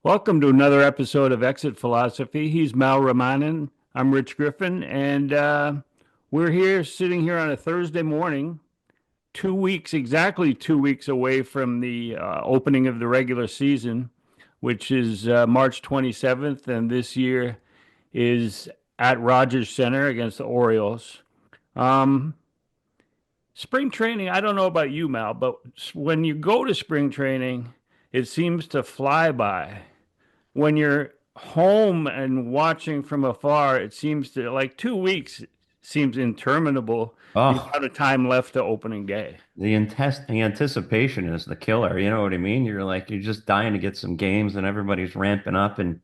Welcome to another episode of Exit Philosophy. He's Mal Ramanan. I'm Rich Griffin, and we're here sitting here on a Thursday morning, 2 weeks, exactly 2 weeks away from the opening of the regular season, which is March 27th, and this year is at Rogers Center against the Orioles. Um, Spring training, I don't know about you, Mal, but when you go to spring training, it seems to fly by. When you're home and watching from afar, it seems to like 2 weeks seems interminable, the Oh, amount of time left to opening day. the anticipation is the killer. You know what I mean? You're just dying to get some games, and everybody's ramping up, and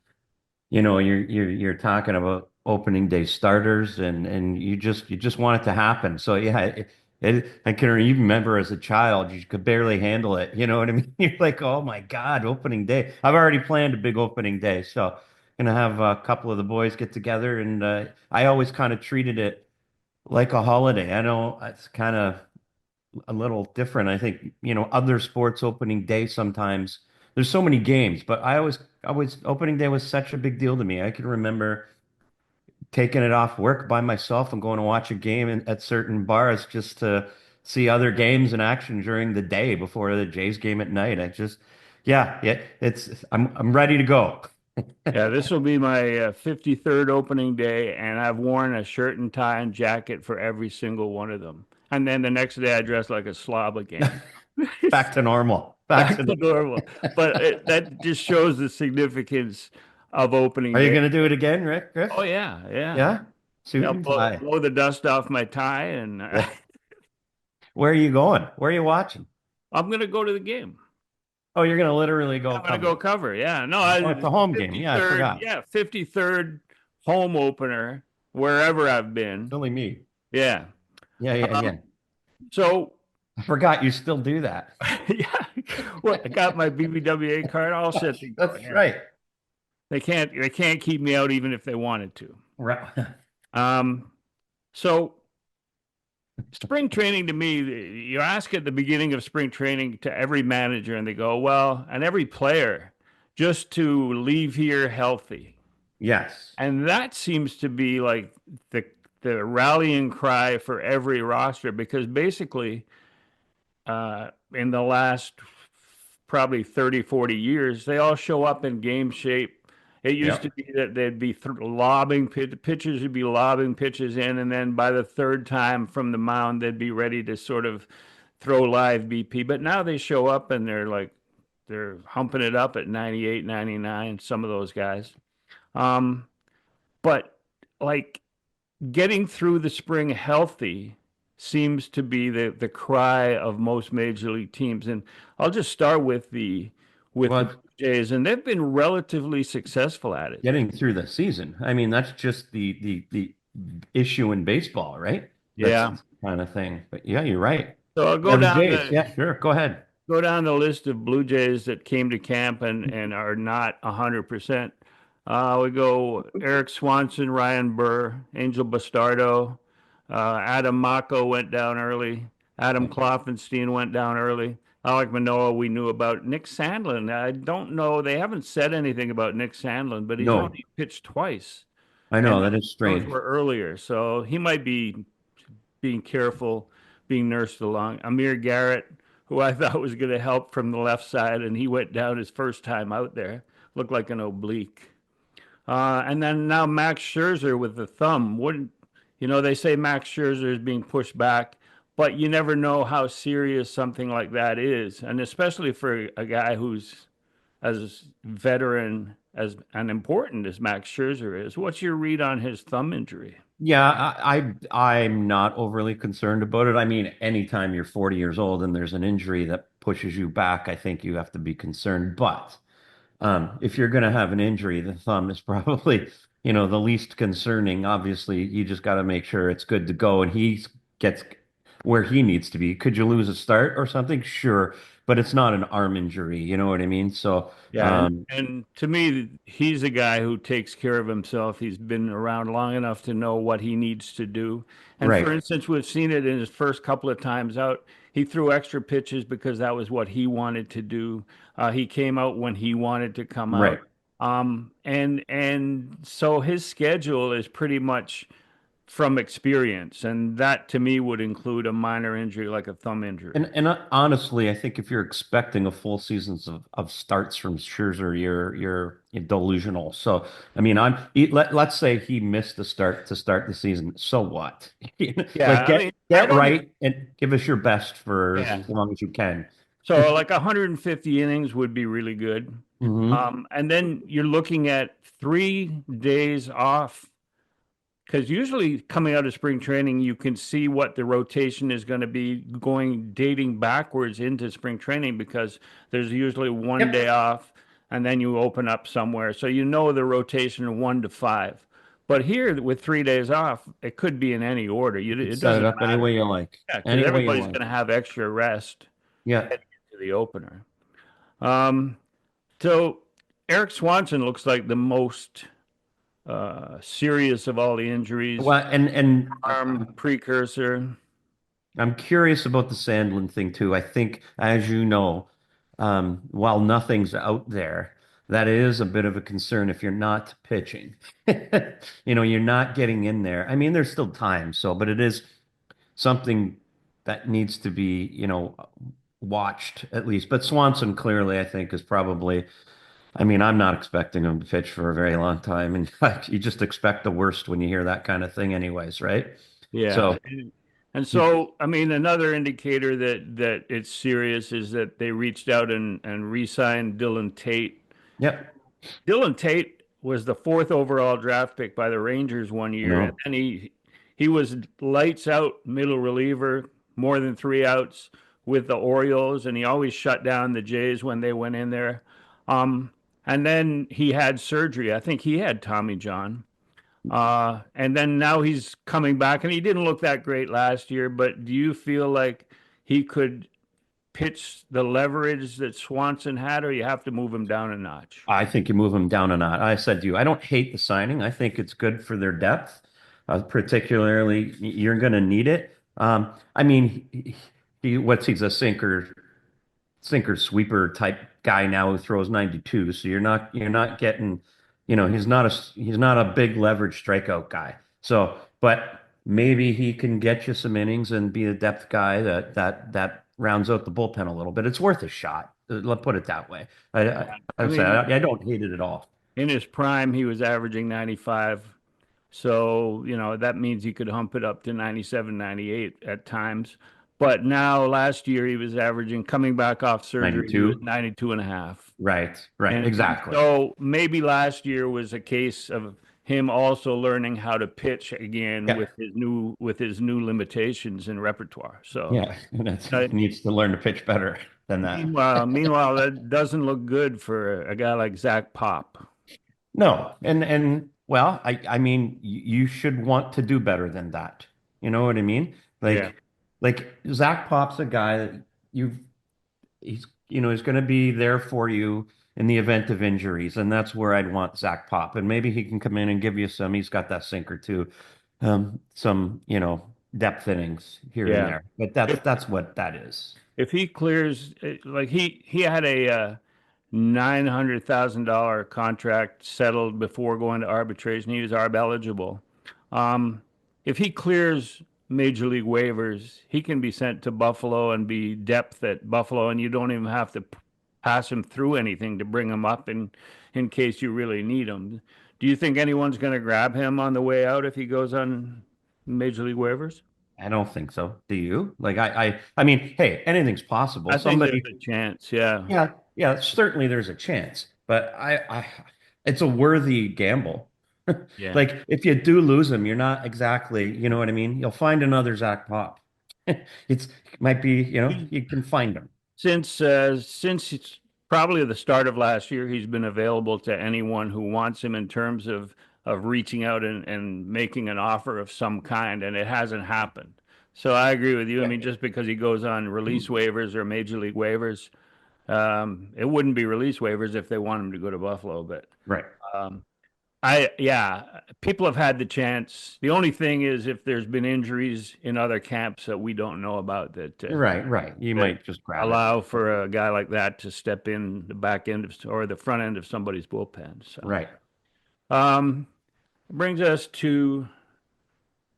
you're talking about opening day starters, and you just want it to happen. So yeah, I can even remember as a child, you could barely handle it. You know what I mean? You're like, oh my God, opening day! I've already planned a big opening day, so gonna have a couple of the boys get together, and I always kind of treated it like a holiday. I know it's kind of a little different. I think, other sports opening day sometimes there's so many games, but I always opening day was such a big deal to me. I can remember taking it off work by myself and going to watch a game at certain bars just to see other games in action during the day before the Jays game at night. Yeah, I'm ready to go. Yeah, this will be my 53rd opening day, and I've worn a shirt and tie and jacket for every single one of them. And then the next day, I dress like a slob again. Back to normal. Back Back to to normal. normal. But that just shows the significance of opening Are you day. going to do it again, Rick? Oh, Griff? yeah, yeah. Yeah? Yeah, Suit and tie. blow the dust off my tie, and Yeah. Where are you going? Where are you watching? I'm going to go to the game. Oh, you're gonna literally go I'm gonna cover. go cover. Yeah, no, Oh, it's a home game. Yeah, I 53rd, forgot. yeah, 53rd home opener wherever I've been. Silly me. Yeah. Yeah, yeah, Um, yeah. so I forgot you still do that. yeah, well, I got my BBWA card all set to go. That's Yeah. right. They can't keep me out even if they wanted to. Right. Um, so spring training to me, you ask at the beginning of spring training to every manager, and they go, well, and every player, just to leave here healthy. Yes. And that seems to be like the rallying cry for every roster because basically in the last probably 30, 40 years, they all show up in game shape. It used to Yep. be that they'd be lobbing pitchers would be lobbing pitches in, and then by the third time from the mound, they'd be ready to sort of throw live BP. But now they show up and they're humping it up at 98, 99, some of those guys. Um, but like getting through the spring healthy seems to be the cry of most major league teams. And I'll just start with the Blue Well, Jays, and they've been relatively successful at it. getting through the season. I mean, that's just the issue in baseball, right? That's Yeah. the kind of thing. But yeah, you're right. So I'll Yeah, the Jays. Yeah, sure. Go ahead. go down the list of Blue Jays that came to camp and are not 100%. We go Eric Swanson, Ryan Burr, Angel Bastardo, Adam Mako went down early. Adam Kloffenstein went down early. Alec Manoah, we knew about. Nick Sandlin, I don't know. They haven't said anything about Nick Sandlin, but he's No, only pitched twice, I and know that is those strange. were earlier. So he might be being careful, being nursed along. Amir Garrett, who I thought was going to help from the left side, and he went down his first time out there, looked like an oblique. And then now Max Scherzer with the thumb. Wouldn't they say Max Scherzer is being pushed back, but you never know how serious something like that is, and especially for a guy who's as veteran as and important as Max Scherzer is. What's your read on his thumb injury? Yeah, I'm not overly concerned about it. I mean, anytime you're 40 years old and there's an injury that pushes you back, I think you have to be concerned. But if you're going to have an injury, the thumb is probably, the least concerning. Obviously, you just got to make sure it's good to go and he gets where he needs to be. Could you lose a start or something? Sure, but it's not an arm injury. You know what I mean? So, Yeah, and to me, he's a guy who takes care of himself. He's been around long enough to know what he needs to do. And for right. instance, we've seen it in his first couple of times out. he threw extra pitches because that was what he wanted to do. He came out when he wanted to come Right. out. And so his schedule is pretty much from experience, and that to me would include a minor injury like a thumb injury. And honestly, I think if you're expecting a full seasons of starts from Scherzer, you're delusional. So, I mean, let's say he missed the start to start the season. So what? Like Yeah, I mean, I get don't. right and give us your best for as Yeah. long as you can. So like 150 innings would be really good. Hmm. And then you're looking at 3 days off because usually coming out of spring training, you can see what the rotation is going to be going dating backwards into spring training because there's usually one day Yep. off and then you open up somewhere. So you know the rotation 1 to 5. But here with 3 days off, it could be in any order. You could It set it doesn't up any matter. way you like. Yeah, because Any way you everybody's like. going to have extra rest Yeah. heading into the opener. Um, so Eric Swanson looks like the most serious of all the injuries. Well, and Arm precursor. I'm curious about the Sandlin thing too. I think, as you know, while nothing's out there, that is a bit of a concern if you're not pitching. You're not getting in there. I mean, there's still time, so, but it is something that needs to be, watched at least. But Swanson clearly, I think, is probably, I mean, I'm not expecting him to pitch for a very long time. In fact, you just expect the worst when you hear that kind of thing anyways, right? Yeah. So, And so, I mean, another indicator that it's serious is that they reached out and re-signed Dylan Tate. yep, Dylan Tate was the fourth overall draft pick by the Rangers one you year, and know. then he was lights out middle reliever, more than 3 outs with the Orioles, and he always shut down the Jays when they went in there. Um, and then he had surgery. I think he had Tommy John. And then now he's coming back, and he didn't look that great last year. But do you feel like he could pitch the leverage that Swanson had, or you have to move him down a notch? I think you move them down a notch. I said to you, I don't hate the signing. I think it's good for their depth, particularly you're going to need it. I mean, he's a sinker sweeper type guy now who throws 92. So you're not getting, he's not a big leverage strikeout guy. So, but maybe he can get you some innings and be a depth guy that rounds out the bullpen a little bit. It's worth a shot. Let's put it that way. I I'd say mean, I don't hate it at all. in his prime, he was averaging 95. So, that means he could hump it up to 97, 98 at times. But now, last year, he was averaging, coming back off surgery, he was 92. 92 and a half. Right, And exactly. so maybe last year was a case of him also learning how to pitch again Yeah, with his new limitations and repertoire. So, yeah. And uh, he needs to learn to pitch better than that. meanwhile, that doesn't look good for a guy like Zach Pop. No, and well, I mean, you should want to do better than that. You know what I mean? Yeah. Like Zach Pop's a guy that he's going to be there for you in the event of injuries, and that's where I'd want Zach Pop, and maybe he can come in and give you some. He's got that sinker too, some depth innings here and Yeah. there, but that's If that's what that is. if he clears, like he had a $900,000 contract settled before going to arbitration. He was arb eligible. Um, if he clears major league waivers, he can be sent to Buffalo and be depth at Buffalo, and you don't even have to pass him through anything to bring him up in case you really need him. Do you think anyone's going to grab him on the way out if he goes on major league waivers? I don't think so. Do you? Like I mean, hey, anything's possible. I think there's Somebody. a chance. Yeah. Yeah, yeah, certainly there's a chance, but it's a worthy gamble. Yeah. Like if you do lose him, you're not exactly, you know what I mean? You'll find another Zach Pop. It might be, you can find him. Since it's probably the start of last year, he's been available to anyone who wants him in terms of reaching out and making an offer of some kind, and it hasn't happened. So I agree with you. I Yeah. mean, just because he goes on release waivers or major league waivers, it wouldn't be release waivers if they want him to go to Buffalo. But Right. um, Yeah, people have had the chance. The only thing is if there's been injuries in other camps that we don't know about Right, right. You that might just grab it. allow for a guy like that to step in the back end of, or the front end of somebody's bullpen. So, Right. um, brings us to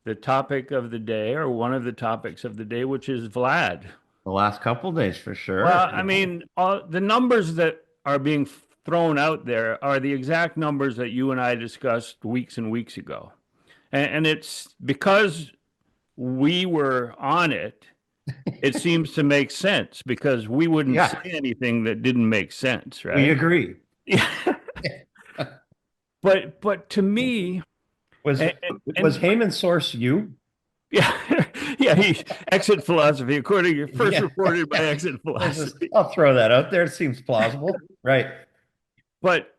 the topic of the day, or one of the topics of the day, which is Vlad. The last couple days for sure. Well, I mean, the numbers that are being thrown out there are the exact numbers that you and I discussed weeks and weeks ago. And it's because we were on it, it seems to make sense because we wouldn't say Yeah, anything that didn't make sense, we right? agree. Yeah. But to me, Was and, was and Heyman source you? yeah, yeah, exit philosophy, according to first Yeah. reported by exit philosophy. I'll throw that out there. It seems plausible. Right. But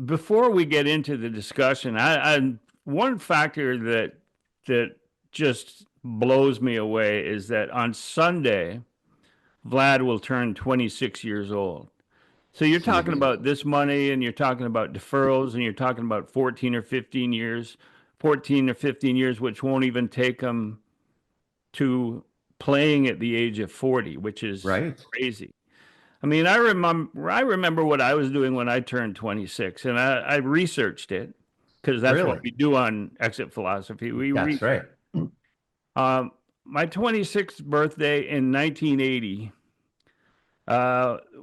before we get into the discussion, I one factor that just blows me away is that on Sunday, Vlad will turn 26 years old. So you're talking Jeez. about this money and you're talking about deferrals and you're talking about 14 or 15 years, which won't even take him to playing at the age of 40, which is Right. crazy. I mean, I remember what I was doing when I turned 26, and I researched it because that's what Really? we do on Exit Philosophy. We That's research. right. My 26th birthday in 1980,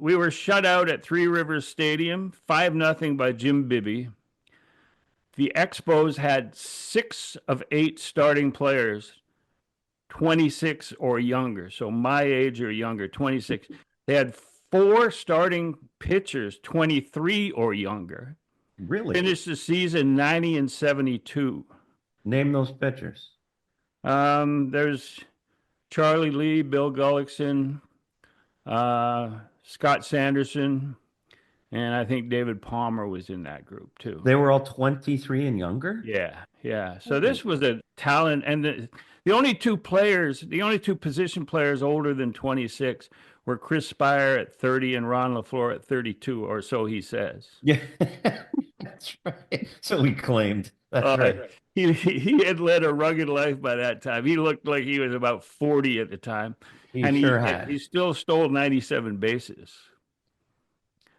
we were shut out at Three Rivers Stadium, 5-0 by Jim Bibby. The Expos had 6 of 8 starting players 26 or younger. So my age or younger, 26. They had 4 starting pitchers, 23 or younger. Really? Finished the season 90 and 72. Name those pitchers. There's Charlie Lee, Bill Gullickson, Scott Sanderson, and I think David Palmer was in that group too. They were all 23 and younger? Yeah, yeah. So Holy. this was a talent, and the only two players, the only two position players older than 26 were Chris Spire at 30 and Ron LaFleur at 32, or so he says. Yeah. That's right. So he claimed. That's Uh, right. he had led a rugged life by that time. He looked like he was about 40 at the time, He and sure he had. still stole 97 bases.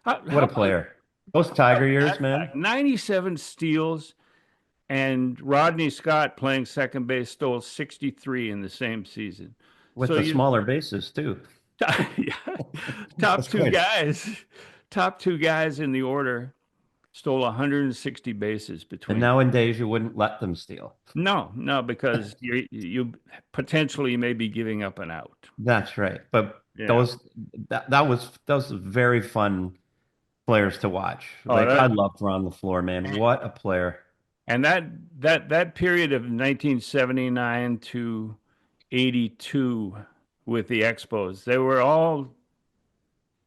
What How a about player. Those Tiger years, that man, fact? 97 steals, and Rodney Scott playing second base stole 63 in the same season. with So the you smaller bases too. yeah, top That's two quite. guys, top two guys in the order stole 160 bases And between. nowadays you wouldn't let them steal. No, because you potentially may be giving up an out. That's right. But Yeah. those that was very fun players to watch. Oh, Like I loved Ron the Floor, man. What a player. and that period of 1979 to 82 with the Expos, they were all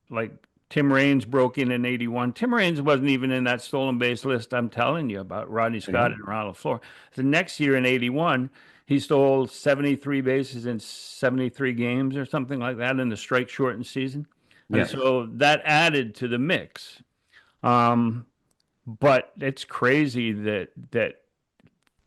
like Tim Raines broke in 81. Tim Raines wasn't even in that stolen base list I'm telling you about, Rodney Scott Yeah. and Ronald Floor. The next year in 81, he stole 73 bases in 73 games or something like that in the strike shortened season. And Yeah. so that added to the mix. Um, but it's crazy that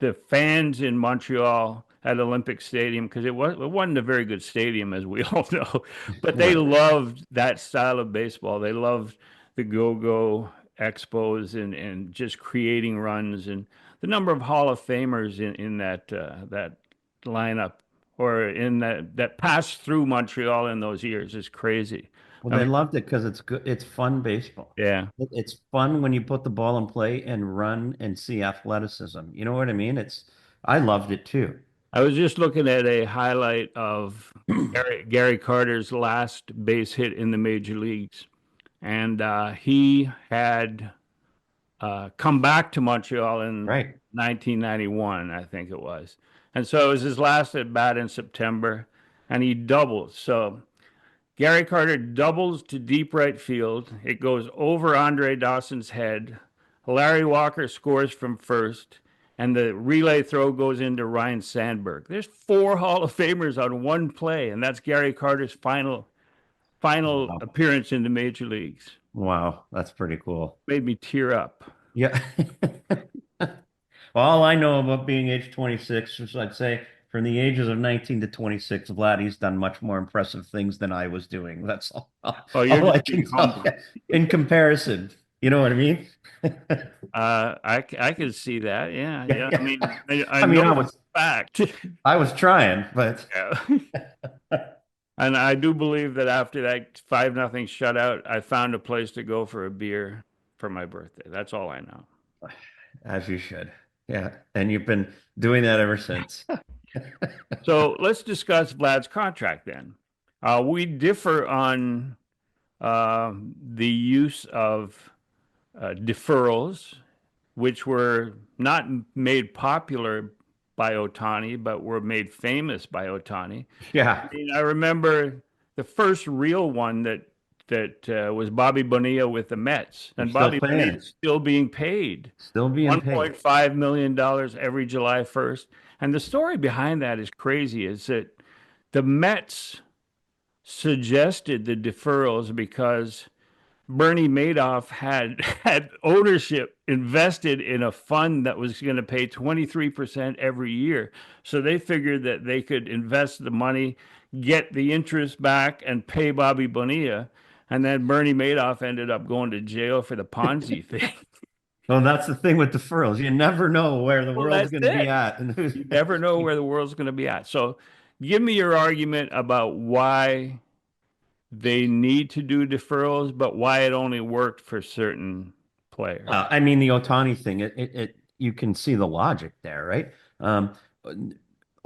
the fans in Montreal at Olympic Stadium, because it wasn't a very good stadium, as we all know, but they Right. loved that style of baseball. They loved the go-go expos and just creating runs, and the number of Hall of Famers in that lineup, or in that passed through Montreal in those years, is crazy. Well, I they mean, loved it because it's good. It's fun baseball. yeah. It's fun when you put the ball in play and run and see athleticism. You know what I mean? I loved it too. I was just looking at a highlight of Gary Carter's last base hit in the major leagues, and he had come back to Montreal in Right. 1991, I think it was. And so it was his last at bat in September, and he doubled. So Gary Carter doubles to deep right field. It goes over Andre Dawson's head. Larry Walker scores from first, and the relay throw goes into Ryan Sandberg. There's 4 Hall of Famers on one play, and that's Gary Carter's final Wow. appearance in the major leagues. Wow. That's pretty cool. Made me tear up. Yeah. All I know about being age 26 is I'd say from the ages of 19 to 26, Vladdy's done much more impressive things than I was doing. That's all, Oh, you're all I just can being tell humble. you in comparison. You know what I mean? I could see that. Yeah, Yeah, yeah. I yeah. mean, I I mean, know for a fact. I was trying, but Yeah. And I do believe that after that 5-0 shutout, I found a place to go for a beer for my birthday. That's all I know. as you should. Yeah. And you've been doing that ever since. So let's discuss Vlad's contract then. We differ on the use of deferrals, which were not made popular by Otani, but were made famous by Otani. I Yeah. mean, I remember the first real one that was Bobby Bonilla with the Mets, They're and still Bobby paying Bonilla it, is still being paid still being paid. $1.5 million every July 1st. And the story behind that is crazy, is that the Mets suggested the deferrals because Bernie Madoff had had ownership invested in a fund that was going to pay 23% every year. So they figured that they could invest the money, get the interest back, and pay Bobby Bonilla. And then Bernie Madoff ended up going to jail for the Ponzi thing. Well, that's the thing with deferrals. You never know where the Well, world's that's going to be it. at and who's You never know where the world's going to be at. So give me your argument about why they need to do deferrals, but why it only worked for certain players. I mean, the Otani thing, you can see the logic there, right? Um,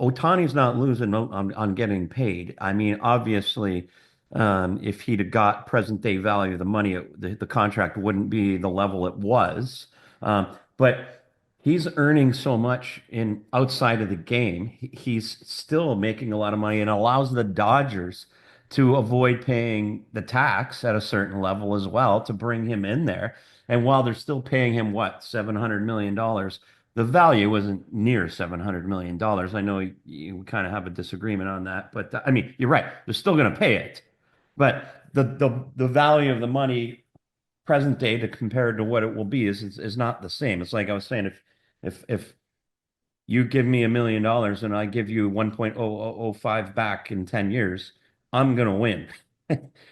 Otani's not losing out on getting paid. I mean, obviously, if he'd have got present day value of the money, the contract wouldn't be the level it was. But he's earning so much in outside of the game. He's still making a lot of money and allows the Dodgers to avoid paying the tax at a certain level as well to bring him in there. And while they're still paying him what, $700 million, the value isn't near $700 million. I know you kind of have a disagreement on that, but I mean, you're right. They're still going to pay it. But the value of the money present day to compared to what it will be is not the same. It's like I was saying, if you give me $1 million and I give you 1.0005 back in 10 years, I'm gonna win.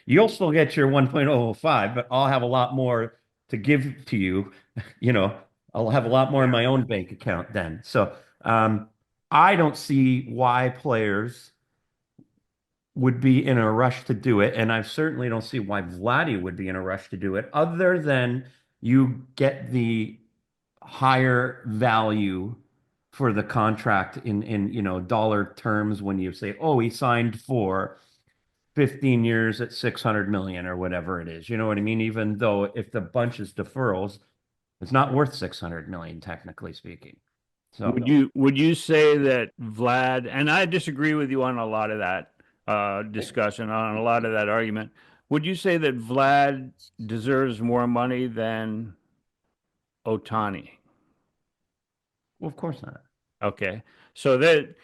You'll still get your 1.005, but I'll have a lot more to give to you. You know, I'll have a lot more in my own bank account then. So I don't see why players would be in a rush to do it, and I certainly don't see why Vladdy would be in a rush to do it, other than you get the higher value for the contract in dollar terms when you say, oh, he signed for 15 years at 600 million or whatever it is. You know what I mean? Even though if the bunch is deferrals, it's not worth 600 million, technically speaking. So Would you say that Vlad, and I disagree with you on a lot of that discussion, on a lot of that argument. Would you say that Vlad deserves more money than Otani? well, of course not. Okay. So that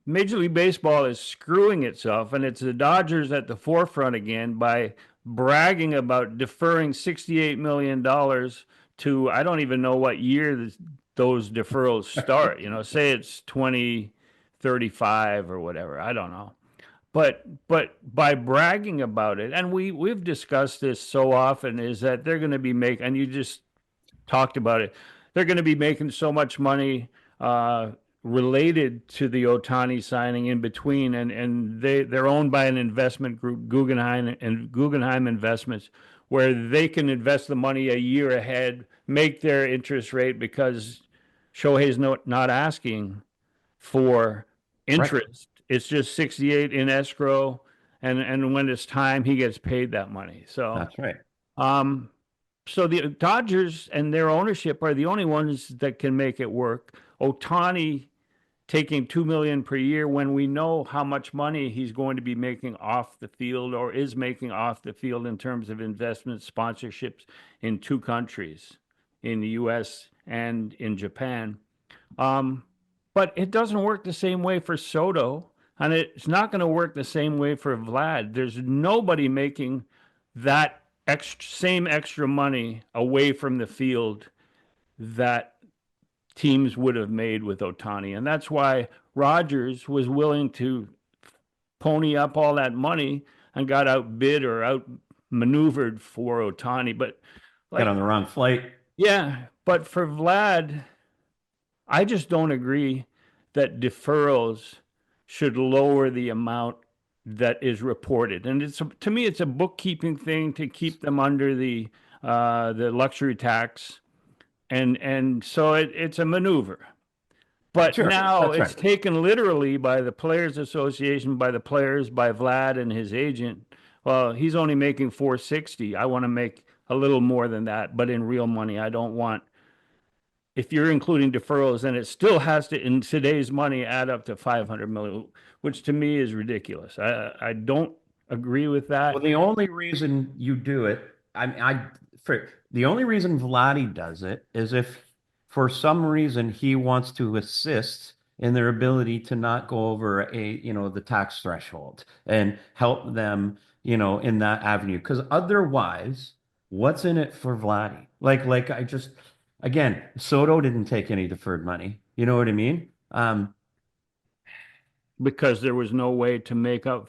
Major League Baseball is screwing itself, and it's the Dodgers at the forefront again by bragging about deferring $68 million to, I don't even know what year those deferrals start. Say it's 2035 or whatever. I don't know. But by bragging about it, and we've discussed this so often, is that they're going to be making, and you just talked about it. They're going to be making so much money uh, related to the Otani signing in between, and they're owned by an investment group, Guggenheim Investments, where they can invest the money a year ahead, make their interest rate because Shohei's not asking for Right. interest. It's just 68 in escrow, and when it's time, he gets paid that money. So. That's right. Um, so the Dodgers and their ownership are the only ones that can make it work. Otani taking 2 million per year when we know how much money he's going to be making off the field or is making off the field in terms of investment sponsorships in two countries, in the US and in Japan. Um, but it doesn't work the same way for Soto, and it's not going to work the same way for Vlad. There's nobody making that same extra money away from the field that teams would have made with Otani. And that's why Rogers was willing to pony up all that money and got outbid or outmaneuvered for Otani. But Got like, on the wrong flight. yeah, but for Vlad, I just don't agree that deferrals should lower the amount that is reported. And to me, it's a bookkeeping thing to keep them under the luxury tax, and so it's a maneuver. But Sure, now that's it's right. taken literally by the Players Association, by the players, by Vlad and his agent. Well, he's only making 460. I want to make a little more than that, but in real money, I don't want. If you're including deferrals, then it still has to, in today's money, add up to 500 million, which to me is ridiculous. I don't agree with Well, that the only reason you do it, for the only reason Vladdy does it is if for some reason he wants to assist in their ability to not go over the tax threshold and help them, in that avenue. Because otherwise, what's in it for Vladdy? Like again, Soto didn't take any deferred money. You know what I mean? because there was no way to make up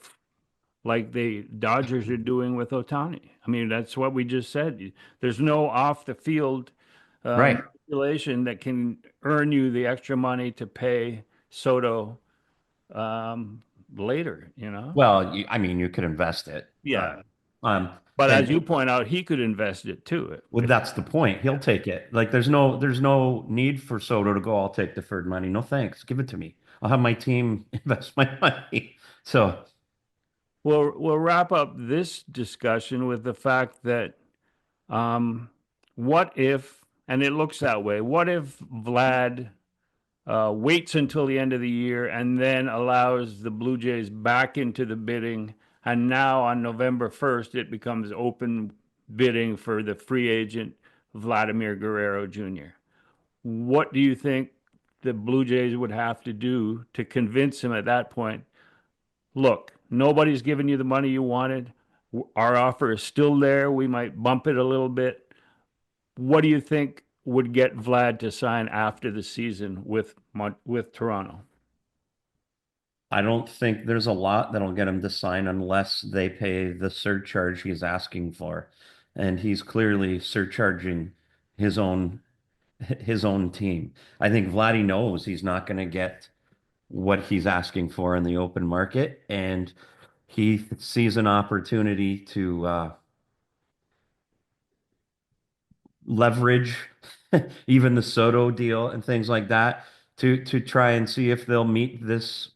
like the Dodgers are doing with Otani. I mean, that's what we just said. There's no off the field Right. manipulation that can earn you the extra money to pay Soto um, later, you know? Well, I mean, you could invest it. Yeah. Um, But as and you point out, he could invest it too. Well, If that's the point. He'll take it. Like there's no need for Soto to go, I'll take deferred money. No thanks. Give it to me. I'll have my team invest my money. So we'll wrap up this discussion with the fact that um, what if, and it looks that way, what if Vlad waits until the end of the year and then allows the Blue Jays back into the bidding. And now on November 1st, it becomes open bidding for the free agent Vladimir Guerrero Jr. What do you think the Blue Jays would have to do to convince him at that point? Look, nobody's giving you the money you wanted. Our offer is still there. We might bump it a little bit. What do you think would get Vlad to sign after the season with Toronto? I don't think there's a lot that'll get him to sign unless they pay the surcharge he's asking for. And he's clearly surcharging his own his own team. I think Vladdy knows he's not going to get what he's asking for in the open market, and he sees an opportunity to leverage even the Soto deal and things like that to try and see if they'll meet this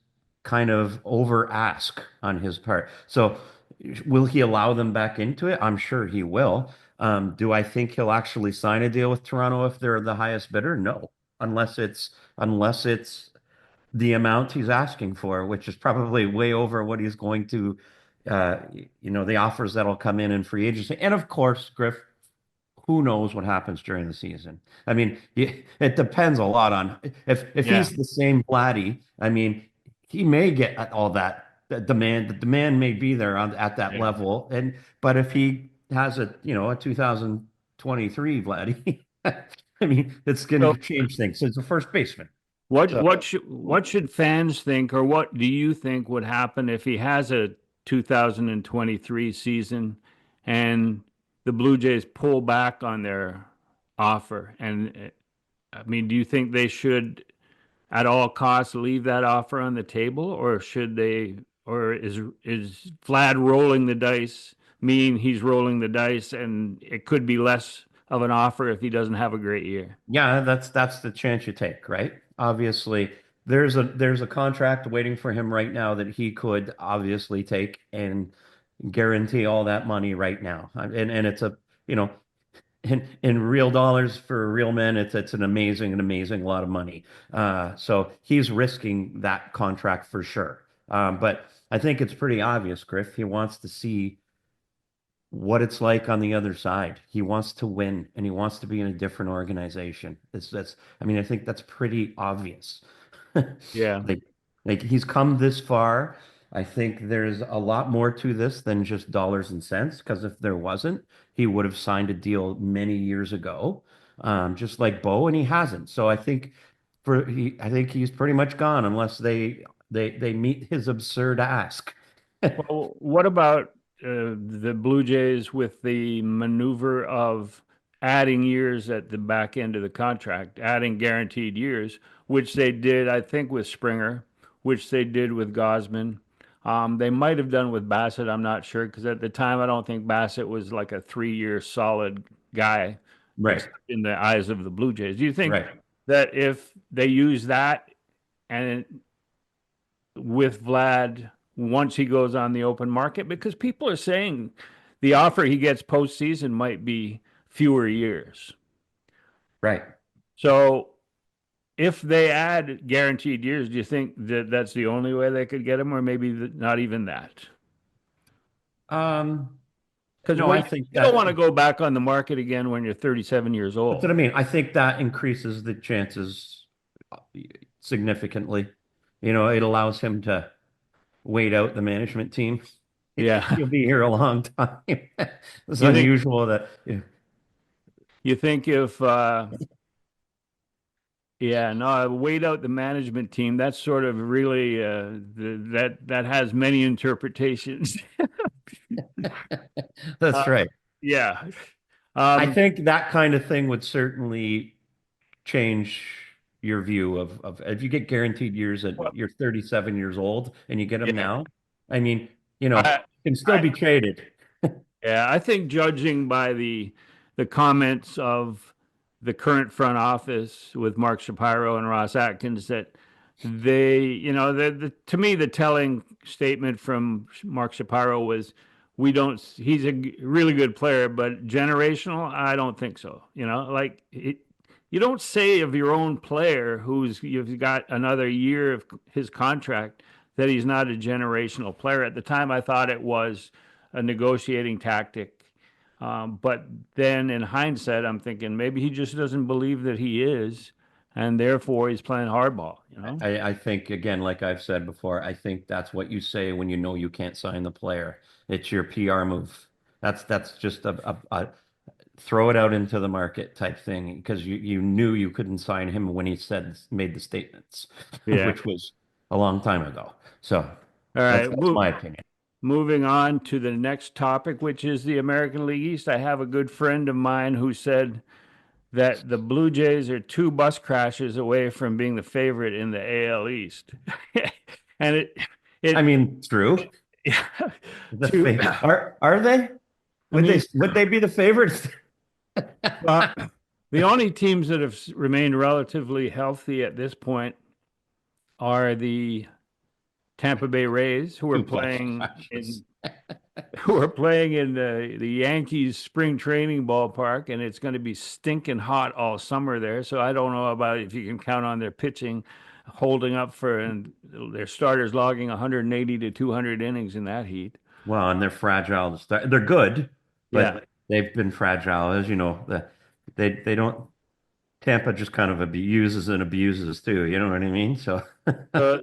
kind of over ask on his part. So will he allow them back into it? I'm sure he will. Do I think he'll actually sign a deal with Toronto if they're the highest bidder? No, unless it's the amount he's asking for, which is probably way over what he's going to, the offers that'll come in free agency. And of course, Griff, who knows what happens during the season? I mean, it depends a lot on if Yeah. he's the same Vladdy. I mean, he may get all that demand. The demand may be there at that Yeah. level, and but if he has a 2023 Vladdy, I mean, it's going So to change things. It's a first baseman. what So what should fans think, or what do you think would happen if he has a 2023 season and the Blue Jays pull back on their offer? And I mean, do you think they should at all costs leave that offer on the table, or should they, or is Vlad rolling the dice, meaning he's rolling the dice and it could be less of an offer if he doesn't have a great year? yeah, that's the chance you take, right? Obviously, there's a contract waiting for him right now that he could obviously take and guarantee all that money right now. And it's you know, in real dollars for real men, it's an amazing lot of money. So he's risking that contract for sure. But I think it's pretty obvious, Griff. He wants to see what it's like on the other side. He wants to win and he wants to be in a different organization. I mean, I think that's pretty obvious. Yeah. Like, like he's come this far. I think there's a lot more to this than just dollars and cents, because if there wasn't, he would have signed a deal many years ago. just like Bo, and he hasn't. So I think he's pretty much gone unless they meet his absurd ask. Well, what about the Blue Jays with the maneuver of adding years at the back end of the contract, adding guaranteed years, which they did, I think, with Springer, which they did with Gosman. They might have done with Bassett. I'm not sure because at the time I don't think Bassett was like a 3 year solid guy, Right, except in the eyes of the Blue Jays. Do you think right, that if they use that and with Vlad once he goes on the open market? Because people are saying the offer he gets postseason might be fewer years. right. So if they add guaranteed years, do you think that that's the only way they could get him, or maybe not even that? Um, Because no, well, I you think you don't that want to go back on the market again when you're 37 years that's what old. I mean. I think that increases the chances significantly. It allows him to wait out the management team. Yeah. He'll be here a long time. It's You think unusual that, yeah. you think if yeah, no, wait out the management team. That's sort of really that has many interpretations. That's Uh, right. yeah. I Um, think that kind of thing would certainly change your view of if you get guaranteed years at well, you're 37 years old and you get them yeah. now. I mean, I, can still I, be traded. yeah, I think judging by the comments of the current front office with Mark Shapiro and Ross Atkins that to me the telling statement from Mark Shapiro was we don't he's a really good player, but generational, I don't think so. Like you don't say of your own player who's you've got another year of his contract that he's not a generational player. At the time, I thought it was a negotiating tactic. But then in hindsight, I'm thinking maybe he just doesn't believe that he is, and therefore he's playing hardball. I think again, like I've said before, I think that's what you say when you know you can't sign the player. It's your PR move. That's just a throw it out into the market type thing because you knew you couldn't sign him when he made the statements, Yeah. which was a long time ago. So All that's right. that's my opinion. Moving on to the next topic, which is the American League East. I have a good friend of mine who said that the Blue Jays are two bus crashes away from being the favorite in the AL East. And I it, mean, true. yeah, The to, fa are they? I Would they mean, would they be the favorites? well, the only teams that have remained relatively healthy at this point are the Tampa Bay Rays, Two bus crashes. who are playing in the Yankees spring training ballpark, and it's going to be stinking hot all summer there. So I don't know about if you can count on their pitching holding up for and their starters logging 180 to 200 innings in that heat. Well, and they're fragile to start. They're good, Yeah. but they've been fragile, as you know. They don't. Tampa just kind of abuses and abuses too. You know what I mean? So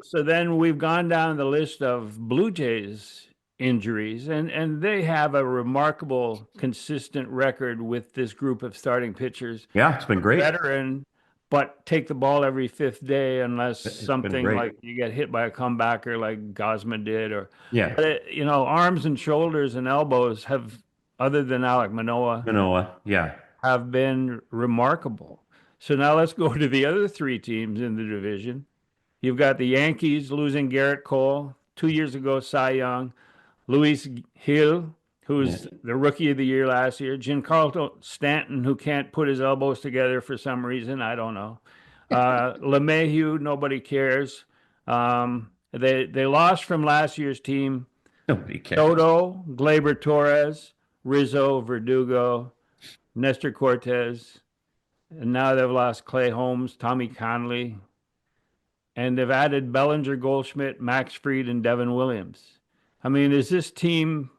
So then we've gone down the list of Blue Jays injuries, and they have a remarkable, consistent record with this group of starting pitchers. yeah, it's been great. Veteran, but take the ball every fifth day unless It's been something great. like you get hit by a comebacker like Gosman did, or Yeah, but arms and shoulders and elbows have, other than Alek Manoah, Manoa. Yeah, have been remarkable. So now let's go to the other three teams in the division. You've got the Yankees losing Garrett Cole 2 years ago, Cy Young, Luis Gil, yeah. who's the rookie of the year last year, Giancarlo Stanton, who can't put his elbows together for some reason, I don't know. LeMahieu, nobody cares. They lost from last year's team. Nobody cares. Soto, Gleyber Torres, Rizzo, Verdugo, Nestor Cortez, and now they've lost Clay Holmes, Tommy Conley, and they've added Bellinger, Goldschmidt, Max Fried, and Devin Williams. I mean, is this team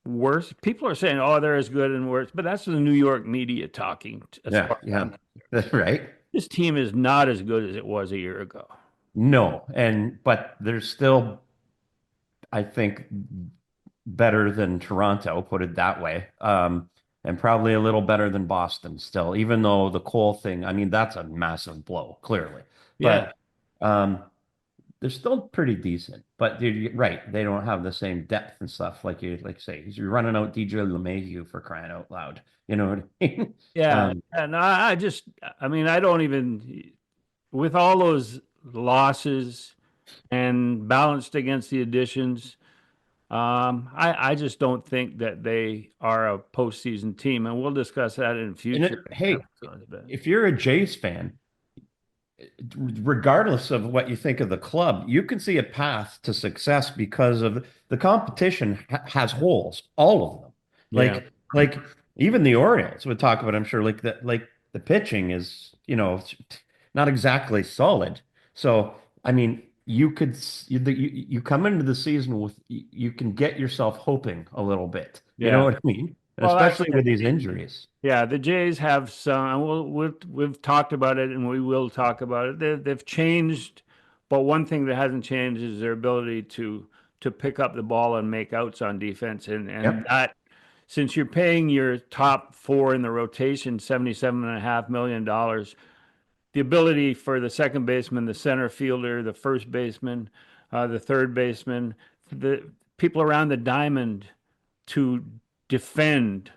worse? People are saying, "Oh, they're as good and worse," but that's the New York media talking. As Yeah, far as yeah. I'm, That's right. this team is not as good as it was a year ago. No, but there's still, I think, better than Toronto, put it that way. and probably a little better than Boston still, even though the Cole thing, I mean, that's a massive blow, clearly. Yeah. But um, they're still pretty decent. But you're right, they don't have the same depth and stuff like you like say. You're running out DJ LeMahieu for crying out loud. You know what I mean? Yeah. Um, And I mean, I don't even, with all those losses and balanced against the additions, I just don't think that they are a postseason team. And we'll discuss that in future hey, episodes. But if you're a Jays fan, regardless of what you think of the club, you can see a path to success because of the competition has holes, all of them. yeah. Like even the Orioles would talk about, I'm sure, like the pitching is, not exactly solid. So, I mean, you come into the season with you can get yourself hoping a little bit. You know Yeah. what I mean? And Well, that's especially with these injuries. Yeah, the Jays have some, and we've talked about it, and we will talk about it. They've changed, but one thing that hasn't changed is their ability to pick up the ball and make outs on defense, and Yep. that since you're paying your top four in the rotation $77.5 million, the ability for the second baseman, the center fielder, the first baseman, the third baseman, the people around the diamond to defend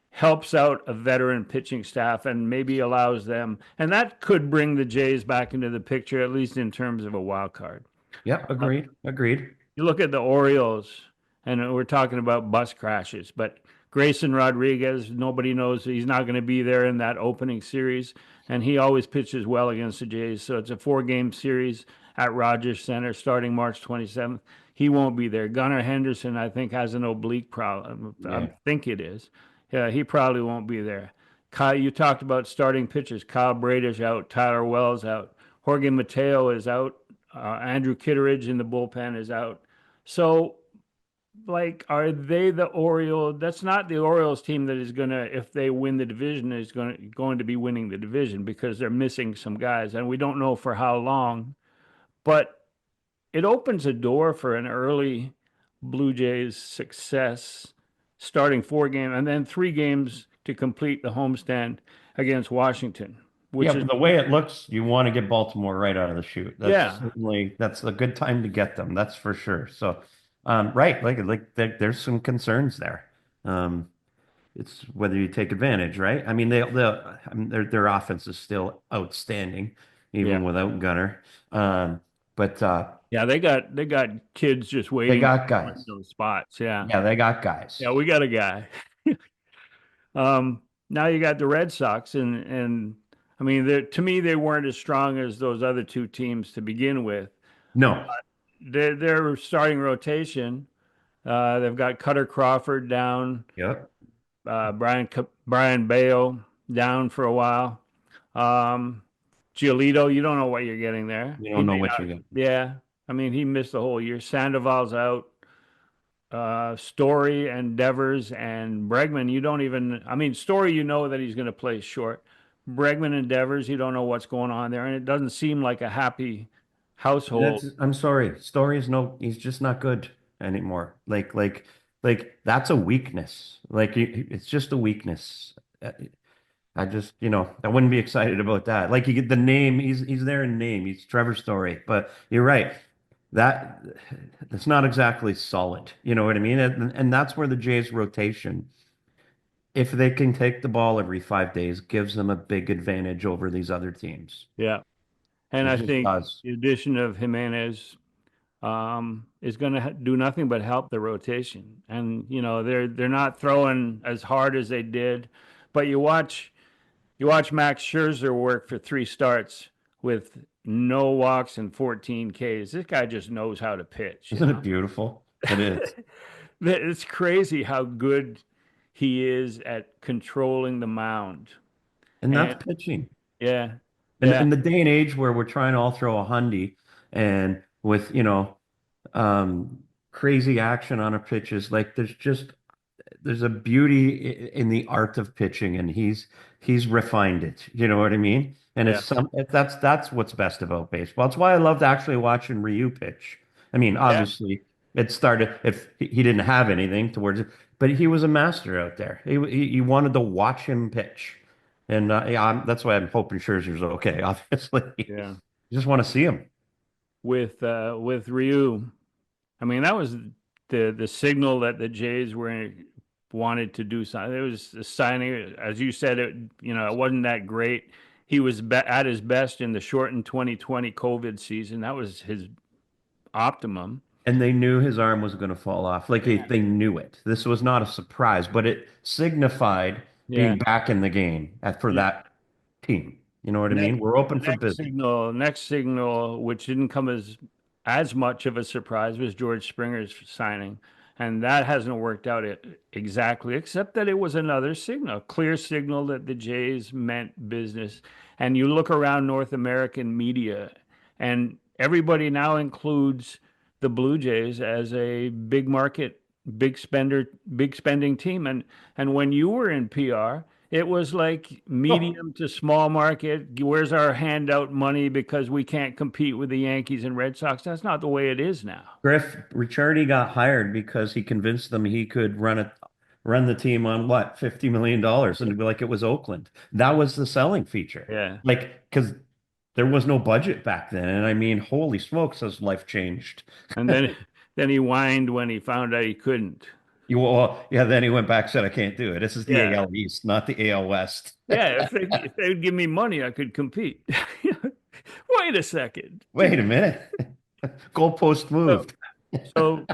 helps out a veteran pitching staff and maybe allows them, and that could bring the Jays back into the picture, at least in terms of a wild card. Yep. Agreed. Agreed. You look at the Orioles, and we're talking about bus crashes, but Grayson Rodriguez, nobody knows he's not going to be there in that opening series, and he always pitches well against the Jays. So it's a 4 game series at Rogers Center starting March 27th. He won't be there. Gunnar Henderson, I think, has an oblique problem. I Yeah. think it is. Yeah, he probably won't be there. Kyle, you talked about starting pitchers. Kyle Bradish out. Tyler Wells out. Jorge Mateo is out. Andrew Kitteridge in the bullpen is out. So, like, are they the Orioles? That's not the Orioles team that is gonna, if they win the division, is going to be winning the division because they're missing some guys, and we don't know for how long. But it opens a door for an early Blue Jays success, starting 4 games and then 3 games to complete the homestand against Washington, Yeah, which is but the way it looks, you want to get Baltimore right out of the chute. yeah, That's a good time to get them. That's for sure. So, right, there's some concerns there. Um, it's whether you take advantage, right? I mean, I mean, their offense is still outstanding, yeah. even without Gunner. But Yeah, they got kids just they waiting got in guys. those spots. Yeah. Yeah, they got guys. Yeah, we got a guy. Now you got the Red Sox, and I mean, to me, they weren't as strong as those other 2 teams to begin with. No. Their starting rotation, they've got Cutter Crawford down, Yep. Brian Bale down for a while. Um, Giolito, you don't know what you're getting there. You He don't know may what not. you get. Yeah, I mean, he missed the whole year. Sandoval's out. Story and Devers and Bregman, you don't even, I mean, Story, you know that he's going to play short. Bregman and Devers, you don't know what's going on there. And it doesn't seem like a happy household. I'm sorry. Story's no, he's just not good anymore. Like that's a weakness. It's just a weakness. Uh, I just, I wouldn't be excited about that. Like you get the name, he's there in name. He's Trevor Story, but you're right. That that's not exactly solid. You know what I mean? And that's where the Jays rotation, if they can take the ball every 5 days, gives them a big advantage over these other teams. Yeah. And It I just think does. the addition of Jimenez is going to do nothing but help the rotation. And, they're not throwing as hard as they did. But you watch Max Scherzer work for 3 starts with no walks and 14 Ks. This guy just knows how to pitch, Isn't it beautiful? It is. It's crazy how good he is at controlling the mound. And And that's pitching. yeah, And yeah, in the day and age where we're trying to all throw a hundy and with, um, crazy action on our pitches, like there's a beauty in the art of pitching, and he's refined it. You know what I mean? And yeah, that's what's best about baseball. It's why I loved actually watching Ryu pitch. I mean, yeah, obviously it started if he didn't have anything towards it, but he was a master out there. He wanted to watch him pitch, and yeah, that's why I'm hoping Scherzer's okay. Obviously, you Yeah. just want to see him. With Ryu. I mean, that was the signal that the Jays were wanted to do something. It was a signing, as you said, it wasn't that great. He was at his best in the shortened 2020 COVID season. That was his optimum. And they knew his arm was going to fall off. Like Yeah. they knew it. This was not a surprise, but it signified Yeah. being back in the game for Yeah. that team. You know what I Next, mean? We're the open for business. next signal, which didn't come as much of a surprise, was George Springer's signing, and that hasn't worked out exactly, except that it was another signal, a clear signal that the Jays meant business. And you look around North American media, and everybody now includes the Blue Jays as a big market, big spender, big spending team. And when you were in PR, it was like Oh, medium to small market. Where's our handout money because we can't compete with the Yankees and Red Sox? That's not the way it is now. Griff Ricciardi got hired because he convinced them he could run the team on what, $50 million, and it'd be like it was Oakland. That was the selling feature. Yeah. Like, because there was no budget back then. And I mean, holy smokes, his life changed. And then he whined when he found out he couldn't. Well, yeah, then he went back and said, I can't do it. This is the Yeah. AL East, not the AL West. Yeah. If they would give me money, I could compete. Wait a second. Wait a minute. Goalpost So, moved. so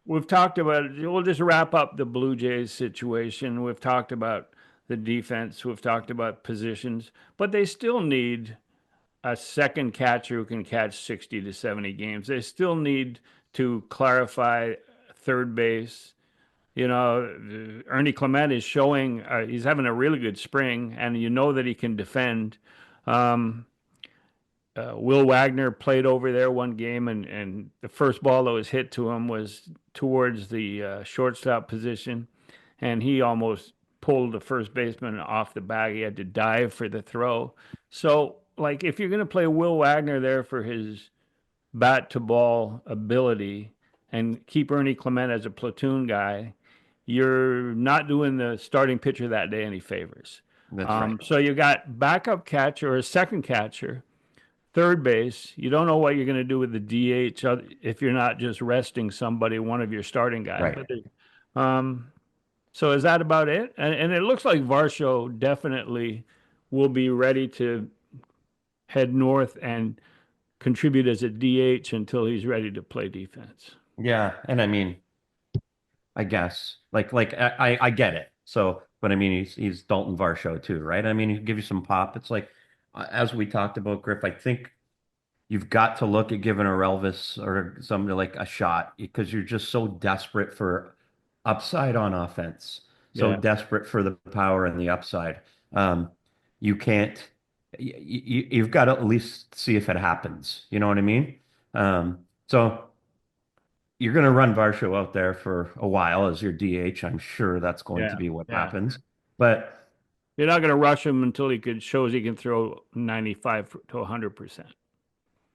we've talked about it. We'll just wrap up the Blue Jays situation. We've talked about the defense. We've talked about positions, but they still need a second catcher who can catch 60 to 70 games. They still need to clarify third base. Ernie Clement is showing he's having a really good spring, and you know that he can defend. Um, Will Wagner played over there one game, and the first ball that was hit to him was towards the shortstop position, and he almost pulled the first baseman off the bag. He had to dive for the throw. So, like, if you're going to play Will Wagner there for his bat to ball ability and keep Ernie Clement as a platoon guy, you're not doing the starting pitcher that day any favors. That's right. So you got backup catcher or a second catcher, third base. You don't know what you're going to do with the DH if you're not just resting somebody, one of your starting guys. Right. Um, so is that about it? And it looks like Varsho definitely will be ready to head north and contribute as a DH until he's ready to play defense. Yeah. And I mean, I guess like I get it. So, but I mean, he's Dalton Varsho too, right? I mean, he give you some pop. It's like, as we talked about, Griff, I think you've got to look at giving a Elvis or somebody like a shot because you're just so desperate for upside on offense, so Yeah. desperate for the power and the upside. Um, you can't, you've got to at least see if it happens. You know what I mean? So you're going to run Varsho out there for a while as your DH. I'm sure that's going to Yeah. be what Yeah. happens. But You're not going to rush him until shows he can throw 95 to 100%.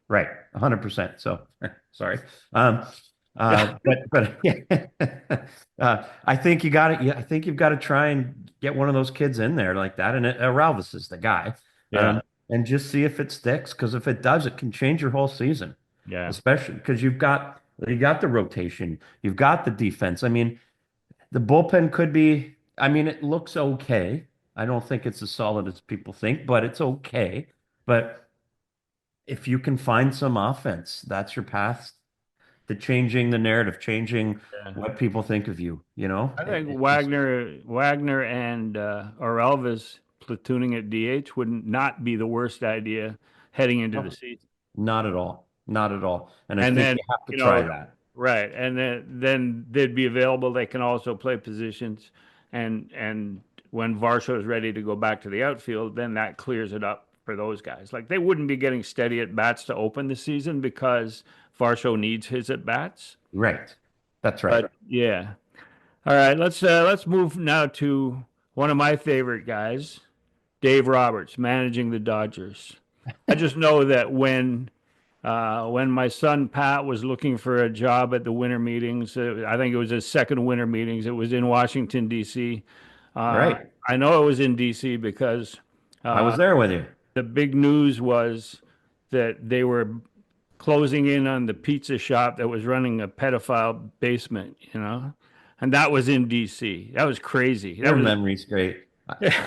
right, 100%. So sorry. Um, but yeah, I think you got it. Yeah, I think you've got to try and get one of those kids in there like that. And Ralvis is the guy. Yeah. And just see if it sticks. Because if it does, it can change your whole season, Yeah. especially because you got the rotation, you've got the defense. I mean, the bullpen could be. I mean, it looks okay. I don't think it's as solid as people think, but it's okay. But if you can find some offense, that's your path to changing the narrative, changing Yeah. what people think of you, you know? I think Wagner and or Elvis platooning at DH would not be the worst idea heading into the No, season. not at all. Not at all. And I And think then, you have to you try know, that. right. And then they'd be available. They can also play positions. And when Varsho is ready to go back to the outfield, then that clears it up for those guys. Like they wouldn't be getting steady at bats to open the season because Varsho needs his at bats. Right. That's right. But yeah. All right, let's move now to one of my favorite guys, Dave Roberts, managing the Dodgers. I just know that when When my son Pat was looking for a job at the winter meetings, I think it was his second winter meetings. It was in Washington, D.C. Uh, Right. I know it was in D.C. because I uh, was there with you. the big news was that they were closing in on the pizza shop that was running a pedophile basement, and that was in D.C. That was crazy. That Your was memory's great. I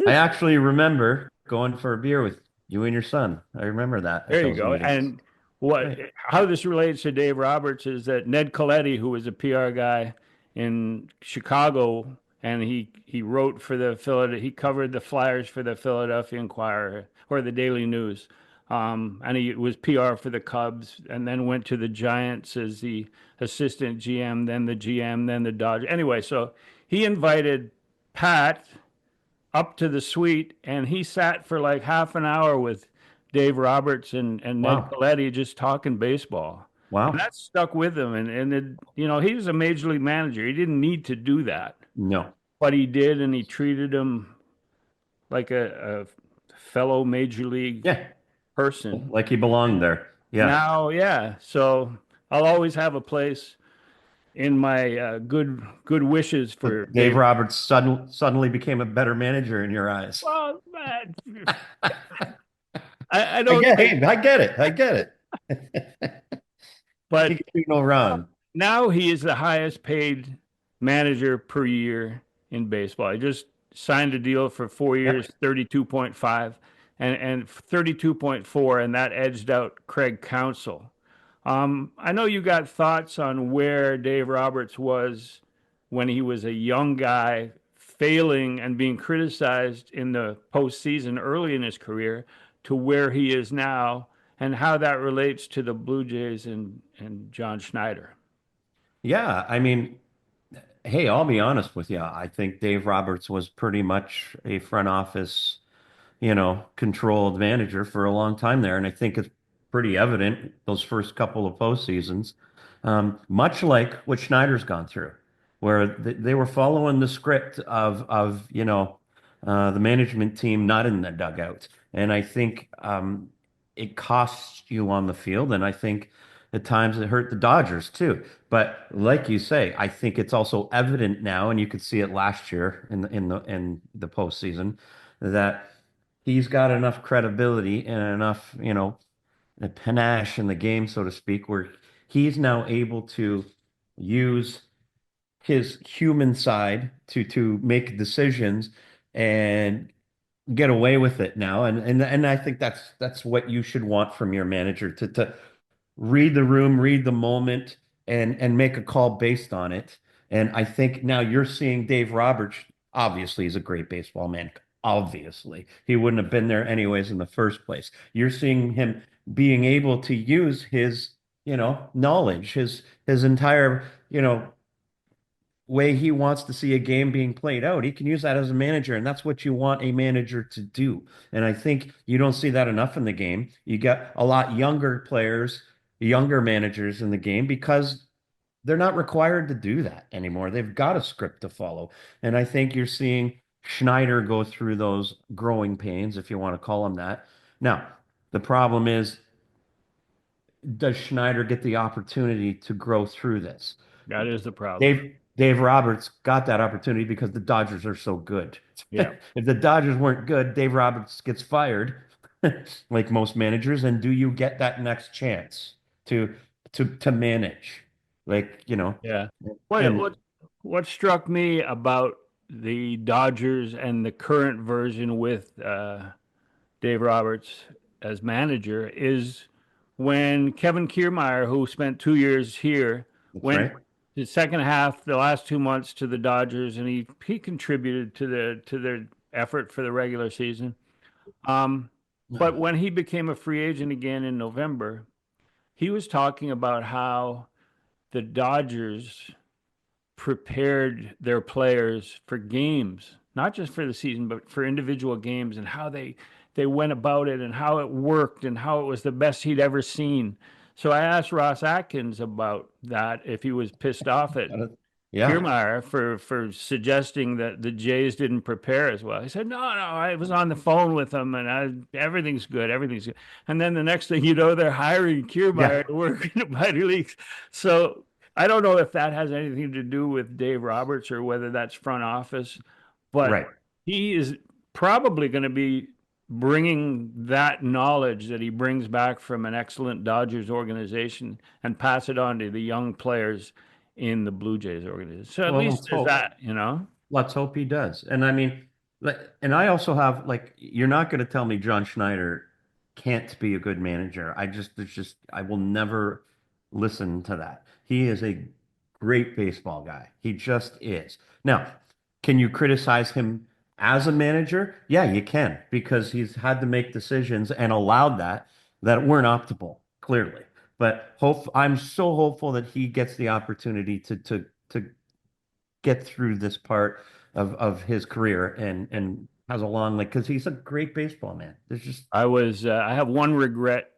actually remember going for a beer with you and your son. I remember that at There you those go. meetings. And what Right. how this relates to Dave Roberts is that Ned Coletti, who was a PR guy in Chicago, and he wrote for the Philadelphia, he covered the Flyers for the Philadelphia Inquirer or the Daily News. And he was PR for the Cubs, and then went to the Giants as the assistant GM, then the GM, then the Dodgers. Anyway, so he invited Pat up to the suite, and he sat for like half an hour with Dave Roberts and Ned Wow. Coletti just talking baseball. And Wow. that stuck with him. He was a major league manager. He didn't need to do that, No. but he did, and he treated him like a fellow major league Yeah. person. Like he belonged there. Yeah. Now, yeah. So I'll always have a place in my good wishes So for Dave Dave. Roberts suddenly became a better manager in your eyes. Well, I I don't get think, it. I get it. I get it. He but can do no wrong. now he is the highest paid manager per year in baseball. He just signed a deal for 4 years, Yep. 32.5 and 32.4, and that edged out Craig Counsell. I know you got thoughts on where Dave Roberts was when he was a young guy, failing and being criticized in the postseason early in his career to where he is now, and how that relates to the Blue Jays and John Schneider. Yeah. I mean, hey, I'll be honest with you. I think Dave Roberts was pretty much a front office, controlled manager for a long time there. And I think it's pretty evident those first couple of postseasons, much like what Schneider's gone through, where they were following the script of the management team not in the dugout. And I think it costs you on the field. And I think at times it hurt the Dodgers too. But like you say, I think it's also evident now, and you could see it last year in the postseason, that he's got enough credibility and enough, panache in the game, so to speak, where he's now able to use his human side to make decisions and get away with it now. And I think that's what you should want from your manager to read the room, read the moment, and make a call based on it. And I think now you're seeing Dave Roberts. Obviously, he's a great baseball man. Obviously, he wouldn't have been there anyways in the first place. You're seeing him being able to use his, knowledge, his entire, way he wants to see a game being played out. He can use that as a manager, and that's what you want a manager to do. And I think you don't see that enough in the game. You got a lot younger players, younger managers in the game because they're not required to do that anymore. They've got a script to follow. And I think you're seeing Schneider go through those growing pains, if you want to call them that. Now, the problem is, does Schneider get the opportunity to grow through this? That is the problem. Dave Roberts got that opportunity because the Dodgers are so good. Yeah. If the Dodgers weren't good, Dave Roberts gets fired, like most managers. And do you get that next chance to to manage? Like, Yeah. What and what what struck me about the Dodgers and the current version with Dave Roberts as manager is when Kevin Kiermaier, who spent 2 years here, that's went right. the second half, the last 2 months to the Dodgers, and he contributed to their effort for the regular season. Um, but when he became a free agent again in November, he was talking about how the Dodgers prepared their players for games, not just for the season, but for individual games, and how they went about it and how it worked and how it was the best he'd ever seen. So I asked Ross Atkins about that, if he was pissed off at Yeah. Kiermaier for suggesting that the Jays didn't prepare as well. He said, "No, no, I was on the phone with them, and everything's good, everything's good." And then the next thing you know, they're hiring Yeah. Kiermaier to work in the minor leagues. So I don't know if that has anything to do with Dave Roberts or whether that's front office, but Right. he is probably going to be bringing that knowledge that he brings back from an excellent Dodgers organization and pass it on to the young players in the Blue Jays organization. So at Well, least let's there's hope. that, you know. Let's hope he does. And I mean, and I also have like, you're not going to tell me John Schneider can't be a good manager. I will never listen to that. He is a great baseball guy. He just is. Now, can you criticize him as a manager? Yeah, you can, because he's had to make decisions and allowed that weren't optimal, clearly. But I'm so hopeful that he gets the opportunity to get through this part of his career and has a long like because he's a great baseball man. There's just I have one regret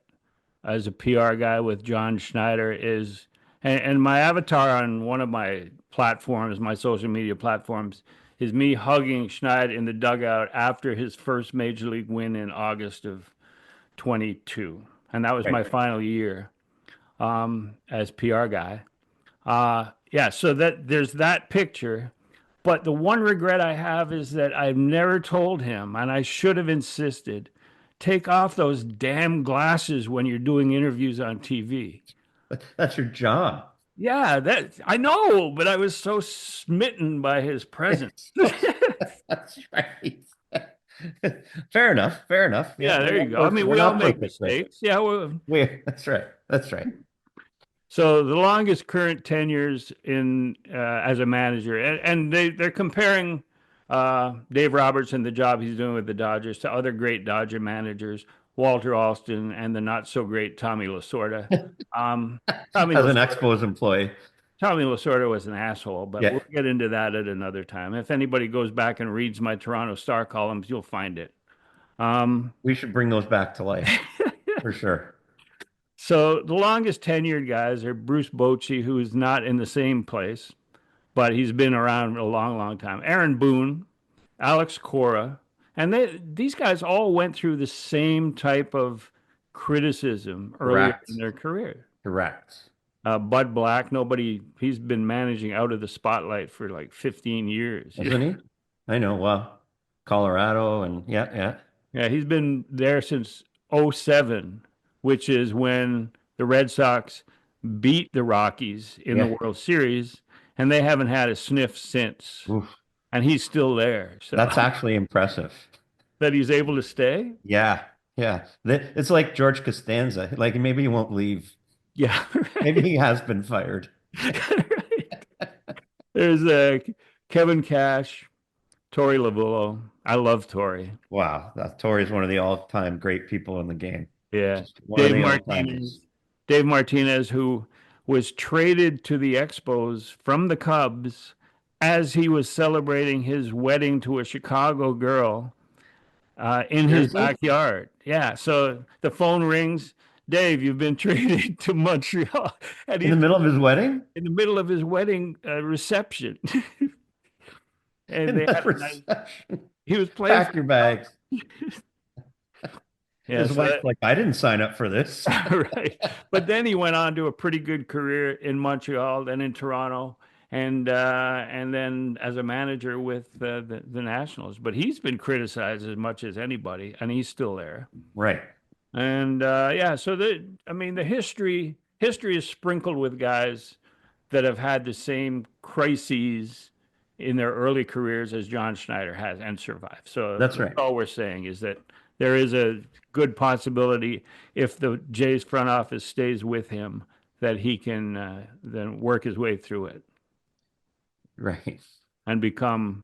as a PR guy with John Schneider is, and my avatar on one of my platforms, my social media platforms, is me hugging Schneider in the dugout after his first major league win in August of 22. And that was right. my final year as PR guy. Yeah, so that there's that picture. But the one regret I have is that I've never told him, and I should have insisted, take off those damn glasses when you're doing interviews on TV. That's your job. Yeah, that I know, but I was so smitten by his presence. That's right. Fair enough. Fair enough. Yeah, Yeah, there you go. I mean, we're we all not make perfect, but mistakes. Yeah, well, that's right. That's right. so the longest current tenures in as a manager, and they're comparing Dave Roberts and the job he's doing with the Dodgers to other great Dodger managers, Walter Alston and the not so great Tommy Lasorda. Um, Tommy As an Lasorda, Expos employee. Tommy Lasorda was an asshole, but Yeah, we'll get into that at another time. If anybody goes back and reads my Toronto Star columns, you'll find it. Um, we should bring those back to life for sure. so the longest tenured guys are Bruce Bochy, who is not in the same place, but he's been around a long, long time. Aaron Boone, Alex Cora, and these guys all went through the same type of criticism earlier in Correct. their career. Correct. Bud Black, he's been managing out of the spotlight for like 15 years. Isn't he? I know. Well, Colorado and yeah, yeah. Yeah, he's been there since '07, which is when the Red Sox beat the Rockies in the Yeah. World Series, and they haven't had a sniff since. Oof. And he's still there. So That's actually impressive. that he's able to stay. Yeah. Yeah. It's like George Costanza. Like maybe he won't leave. Yeah, Maybe right. he has been fired. Right. There's Kevin Cash, Tori Lavullo. I love Tori. Wow. That Torrey's one of the all-time great people in the game. Yeah. Just one of Dave the Martinez. all-timers. Dave Martinez, who was traded to the Expos from the Cubs as he was celebrating his wedding to a Chicago girl in his Seriously? backyard. Yeah. So the phone rings. Dave, you've been traded to Montreal. And In the he's middle of his wedding? in the middle of his wedding reception. And In they the had a nice, reception. he was playing for Pack your bags. yeah, His so wife's like, I didn't sign up for this. right. But then he went on to a pretty good career in Montreal, then in Toronto, and then as a manager with the Nationals. But he's been criticized as much as anybody, and he's still there. Right. And yeah, so I mean, the history is sprinkled with guys that have had the same crises in their early careers as John Schneider has and survived. So That's that's right. all we're saying is that there is a good possibility if the Jays front office stays with him that he can then work his way through it Right. and become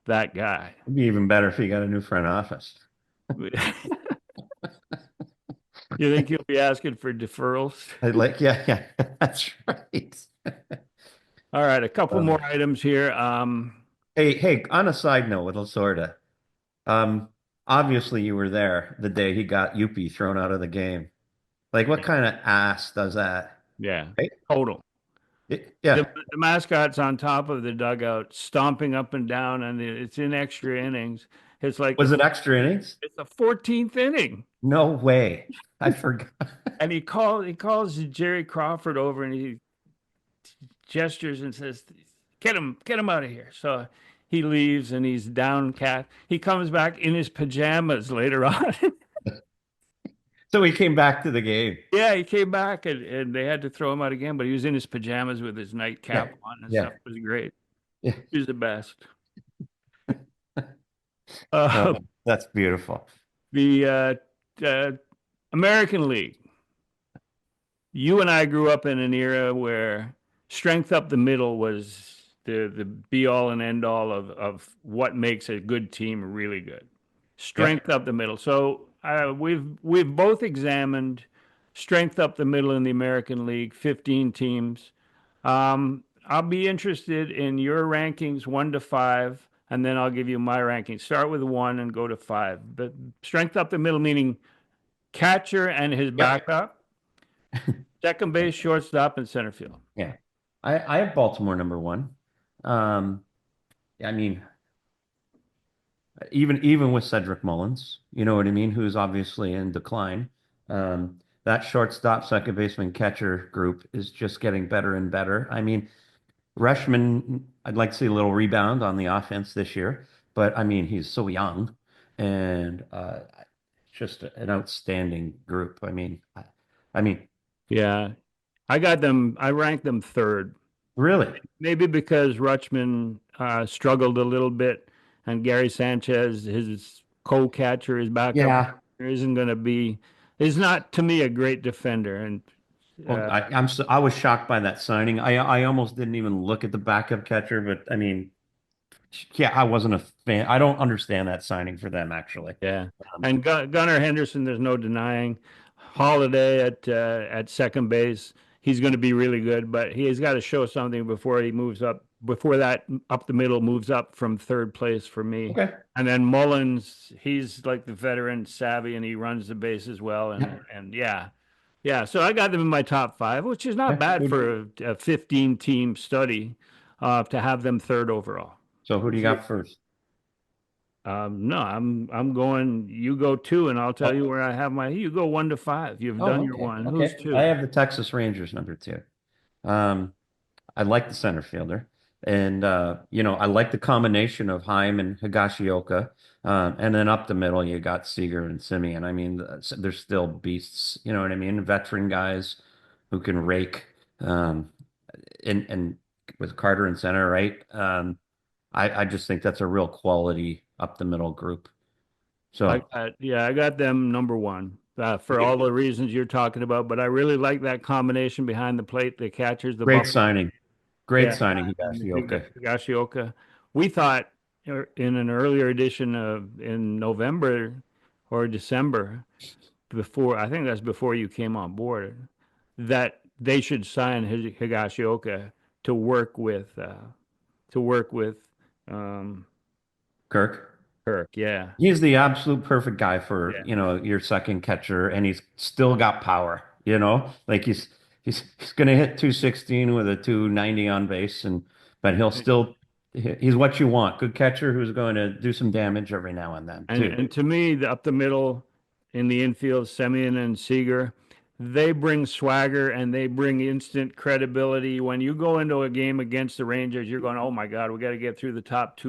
that guy. It'd be even better if he got a new front office. You think he'll be asking for deferrals? I'd like, yeah, yeah, that's right. All right, a couple Uh, more items here. hey, on a side note with Lasorda, um, obviously you were there the day he got Yuppie thrown out of the game. Like, what kind of ass does that? Yeah, Right? total. The, Yeah. the mascot's on top of the dugout, stomping up and down, and it's in extra innings. It's like Was it extra innings? it's the 14th inning. No way. I forgot. And he calls Jerry Crawford over and he gestures and says, get him out of here. So he leaves and he's downcast. He comes back in his pajamas later on. So he came back to the game. Yeah, he came back and they had to throw him out again, but he was in his pajamas with his Yeah. nightcap on and Yeah. stuff. It was great. Yeah. He was the best. Oh, Uh, that's beautiful. the American League. You and I grew up in an era where strength up the middle was the be all and end all of what makes a good team really good. Yep. Strength up the middle. So we've both examined strength up the middle in the American League, 15 teams. I'll be interested in your rankings 1 to 5, and then I'll give you my rankings. Start with 1 and go to 5. But strength up the middle, meaning catcher and his Yep. backup, second base, shortstop, and center field. Yeah. I have Baltimore number one. Um, I mean, even with Cedric Mullins, you know what I mean, who's obviously in decline. That shortstop, second baseman, catcher group is just getting better and better. I mean, Reshman, I'd like to see a little rebound on the offense this year, but I mean, he's so young and just an outstanding group. I mean, Yeah, I got them. I ranked them third. really? Maybe because Rutschman struggled a little bit, and Gary Sanchez, his co-catcher, his backup, Yeah. isn't going to be. Is not to me a great defender, and Well, uh, I was shocked by that signing. I almost didn't even look at the backup catcher, but I mean, yeah, I wasn't a fan. I don't understand that signing for them actually. yeah, Um, and Gunnar Henderson, there's no denying. Holiday at second base, he's going to be really good, but he's got to show something before he moves up. Before that, up the middle moves up from third place for me. okay. And then Mullins, he's like the veteran savvy, and he runs the base as well. Yeah. And yeah, yeah. So I got them in my top 5, which is not Okay. bad for a 15 team study to have them third overall. So who do you What's your got first? no, I'm going. You go 2, and I'll tell you Oh, where I have my. You go 1 to 5. You've oh, done your okay. one. Who's Okay. I 2? have the Texas Rangers number two. Um, I like the center fielder. And I like the combination of Heim and Higashioka. And then up the middle, you got Seager and Simeon. I mean, they're still beasts, you know what I mean? Veteran guys who can rake. And with Carter in center, right? I just think that's a real quality up the middle group. So I got them number 1 for all the reasons you're talking about. But I really like that combination behind the plate, the catchers, the great Buffalo. signing. Great Yeah, signing, and Higashioka. Higashioka. We thought in an earlier edition of in November or December, before I think that's before you came on board, that they should sign Higashioka to work with to work with um, Kirk. Kirk. Yeah, He's the absolute perfect guy for, yeah. your second catcher, and he's still got power, like he's gonna hit 216 with a 290 on base, but he's what you want. Good catcher who's going to do some damage every now and then too. And to me, up the middle in the infield, Semyon and Seager, they bring swagger and they bring instant credibility. When you go into a game against the Rangers, you're going, "Oh my God, we got to get through the top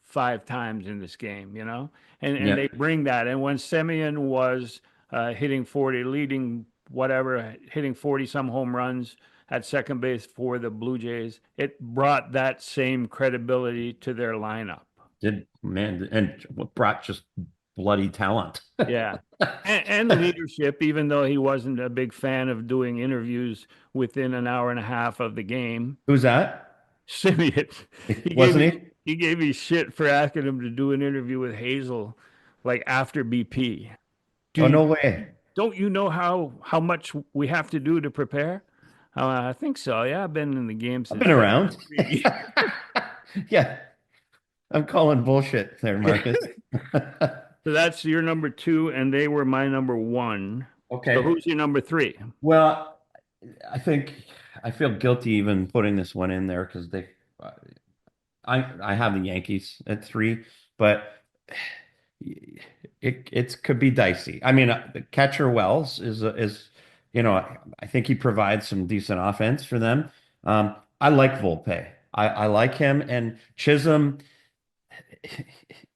5 times in this game," you know? And Yeah. they bring that. And when Semyon was hitting 40, leading whatever, hitting 40 some home runs at second base for the Blue Jays, it brought that same credibility to their lineup. Did man and what brought just bloody talent. Yeah. And leadership, even though he wasn't a big fan of doing interviews within an hour and a half of the game. Who's that? Simeon, he gave Wasn't me he? he gave me shit for asking him to do an interview with Hazel, like after BP. Do Oh, you no way. don't you know how much we have to do to prepare? I think so. Yeah, I've been in the game I've since been around. '73. Yeah, I'm calling bullshit there, Marcus. So that's your number 2, and they were my number 1. So Okay. who's your number 3? Well, I think I feel guilty even putting this one in there because uh, I have the Yankees at 3, but it could be dicey. I mean, the catcher Wells is I think he provides some decent offense for them. I like Volpe. I like him and Chisholm.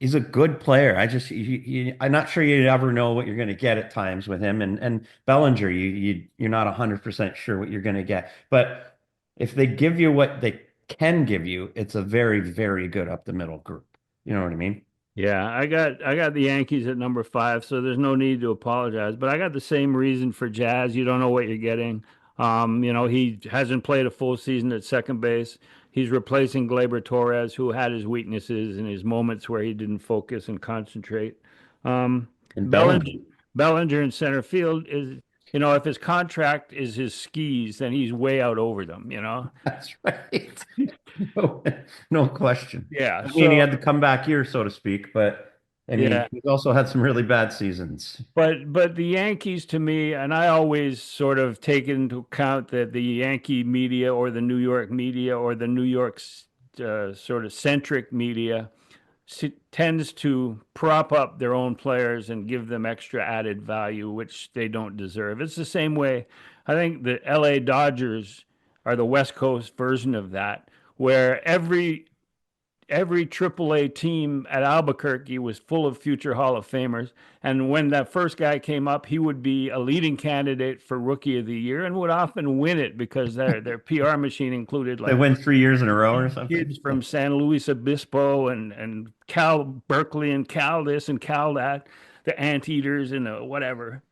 He's a good player. I'm not sure you ever know what you're going to get at times with him. And Bellinger, you're not 100% sure what you're going to get. But if they give you what they can give you, it's a very, very good up the middle group. You know what I mean? Yeah, I got the Yankees at number 5, so there's no need to apologize. But I got the same reason for Jazz. You don't know what you're getting. He hasn't played a full season at second base. He's replacing Gleyber Torres, who had his weaknesses and his moments where he didn't focus and concentrate. Um, And Bellinger, Bellinger. Bellinger in center field is, if his contract is his skis, then he's way out over them. That's right. No, no question. Yeah, I mean, he so had the comeback year, so to speak, but I mean, yeah. he's also had some really bad seasons. But the Yankees to me, and I always sort of take into account that the Yankee media or the New York media or the New York sort of centric media tends to prop up their own players and give them extra added value, which they don't deserve. It's the same way. I think the LA Dodgers are the West Coast version of that, where every AAA team at Albuquerque was full of future Hall of Famers. And when that first guy came up, he would be a leading candidate for Rookie of the Year and would often win it because their PR machine included They like win 3 years in a row or something. kids from San Luis Obispo and Cal Berkeley and Cal this and Cal that, the anteaters and the whatever.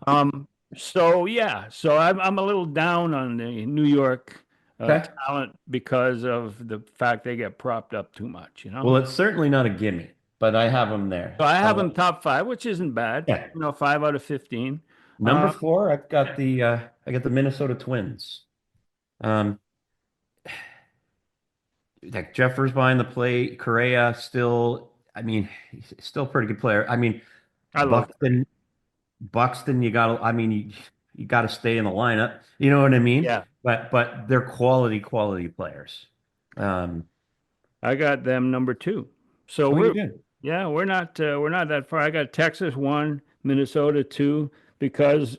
Um, so yeah, so I'm a little down on the New York Okay. talent because of the fact they get propped up too much. Well, it's certainly not a gimme, but I have him So there. I have them top 5, which isn't bad. Yeah. 5 out of 15. Number Uh, 4, I got the Minnesota Twins. Um, like Jeffers behind the plate, Correa still, I mean, he's still a pretty good player. I mean, I love it. Buxton, you got to stay in the lineup. You know what I mean? Yeah, But they're quality players. Um, I got them number 2. So oh, you did. yeah, we're not that far. I got Texas 1, Minnesota 2 because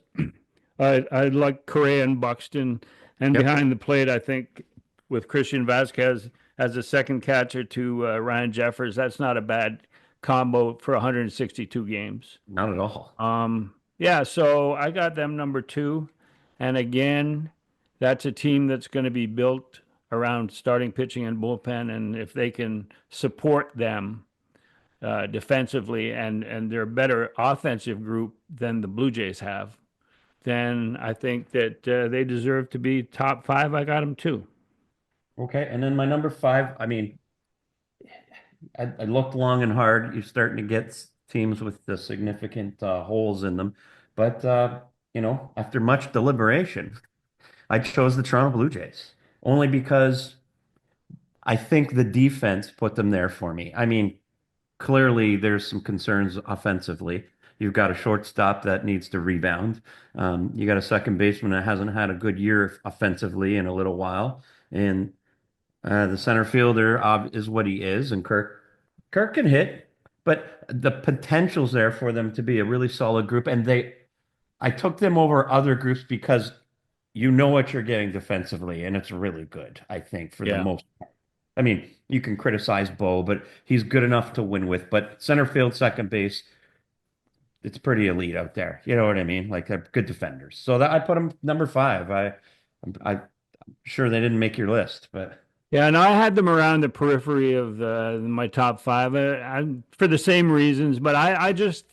I like Correa and Buxton, and Yep. behind the plate, I think with Christian Vasquez as a second catcher to Ryan Jeffers, that's not a bad combo for 162 games. Not at all. Yeah, so I got them number 2, and again, that's a team that's going to be built around starting pitching and bullpen, and if they can support them defensively and they're a better offensive group than the Blue Jays have, then I think that they deserve to be top 5. I got them too. Okay. And then my number 5, I mean, I looked long and hard. You're starting to get teams with the significant holes in them. But, after much deliberation, I chose the Toronto Blue Jays only because I think the defense put them there for me. I mean, clearly there's some concerns offensively. You've got a shortstop that needs to rebound. You got a second baseman that hasn't had a good year offensively in a little while. And the center fielder is what he is, and Kirk can hit, but the potential's there for them to be a really solid group. And I took them over other groups because you know what you're getting defensively, and it's really good, I think, for the Yeah. most part. I mean, you can criticize Bo, but he's good enough to win with. But center field, second base, it's pretty elite out there. You know what I mean? Like they're good defenders. So that I put them number 5. I'm sure they didn't make your list, but Yeah, and I had them around the periphery of my top 5 for the same reasons, but I just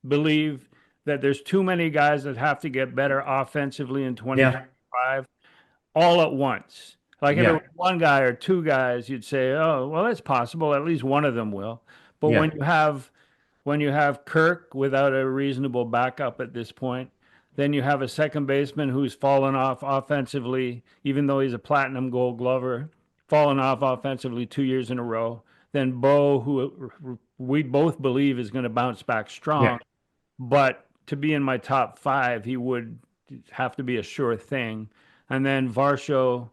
believe that there's too many guys that have to get better offensively in yeah, 2025 all at once. Like if it yeah, was one guy or two guys, you'd say, "Oh, well, that's possible. At least one of them will." But yeah, when you have Kirk without a reasonable backup at this point, then you have a second baseman who's fallen off offensively, even though he's a platinum gold glover, fallen off offensively 2 years in a row. Then Bo, who we both believe is going to bounce back yeah. strong, but to be in my top 5, he would have to be a sure thing. And then Varsho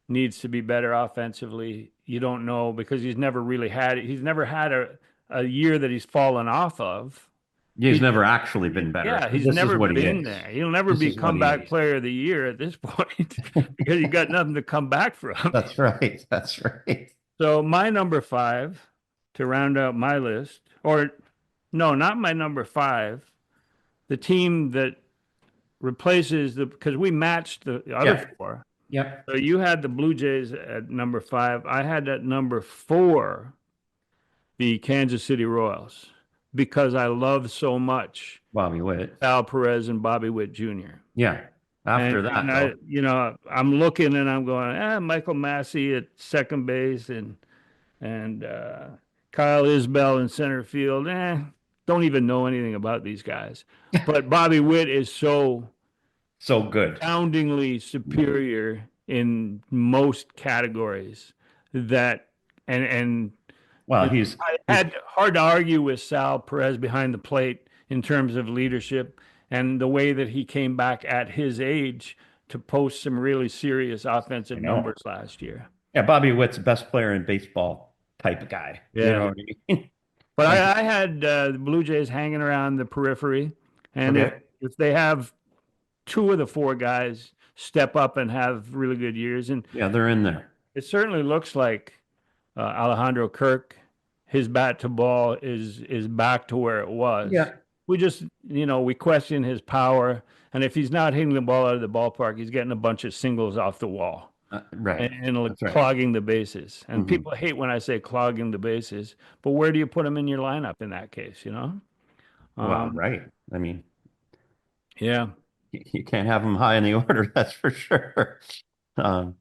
needs to be better offensively. You don't know because he's never had a year that he's fallen off of. He's He's never actually been better. Yeah, he's This is never what he been is. there. He'll never This be is what he comeback is. player of the year at this point because you got nothing to come back from. That's right. That's right. So my number five to round out my list, or no, not my number five, the team that replaces because we matched the other Yeah. four. Yep. So you had the Blue Jays at number five. I had at number four the Kansas City Royals because I love so much Bobby Witt. Sal Perez and Bobby Witt Jr. Yeah. And, After and that, I, though. I'm looking and I'm going, Michael Massey at second base and Kyle Isbell in center field. Don't even know anything about these guys. But Bobby Witt is so So good. astoundingly superior in most categories that and Well, you know, he's I he's had hard to argue with Sal Perez behind the plate in terms of leadership and the way that he came back at his age to post some really serious I offensive know. numbers last year. Yeah, Bobby Witt's the best player in baseball type of guy. You know Yeah. what I mean? But And I had the Blue Jays hanging around the periphery. And if, okay. if they have two of the four guys step up and have really good years, and Yeah, they're in there. it certainly looks like Alejandro Kirk, his bat to ball is back to where it was. Yeah. We just, we question his power, and if he's not hitting the ball out of the ballpark, he's getting a bunch of singles off the wall Right. and like That's right. clogging the bases. And Hmm. people hate when I say clogging the bases, but where do you put him in your lineup in that case? Well, Um, right. I mean, yeah, you can't have him high in the order, that's for sure. Um,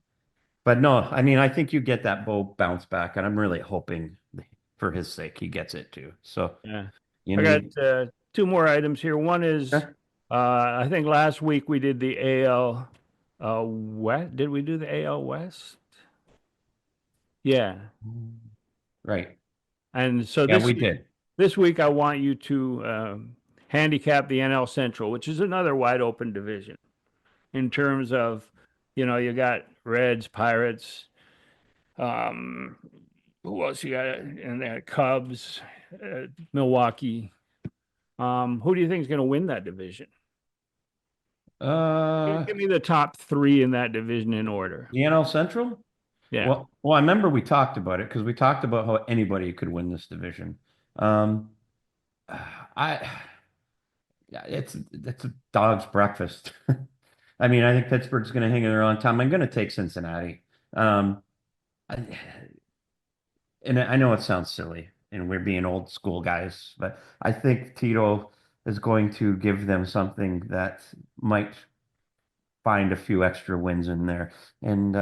but no, I mean, I think you get that Bo bounce back, and I'm really hoping for his sake he gets it too. So yeah. you I got need. two more items here. One is, Yeah. I think last week we did the AL West. Did we do the AL West? Yeah. Right. And so Yeah, this we did. this week I want you to handicap the NL Central, which is another wide open division in terms of, you got Reds, Pirates, um, who else you got in there? Cubs, Milwaukee. Who do you think is going to win that division? Uh, Give me the top three in that division in order. the NL Central? Yeah. Well, I remember we talked about it because we talked about how anybody could win this division. Um, I, yeah, it's a dog's breakfast. I mean, I think Pittsburgh's going to hang in there on time. I'm going to take Cincinnati. Um, I, and I know it sounds silly, and we're being old school guys, but I think Tito is going to give them something that might find a few extra wins in there. And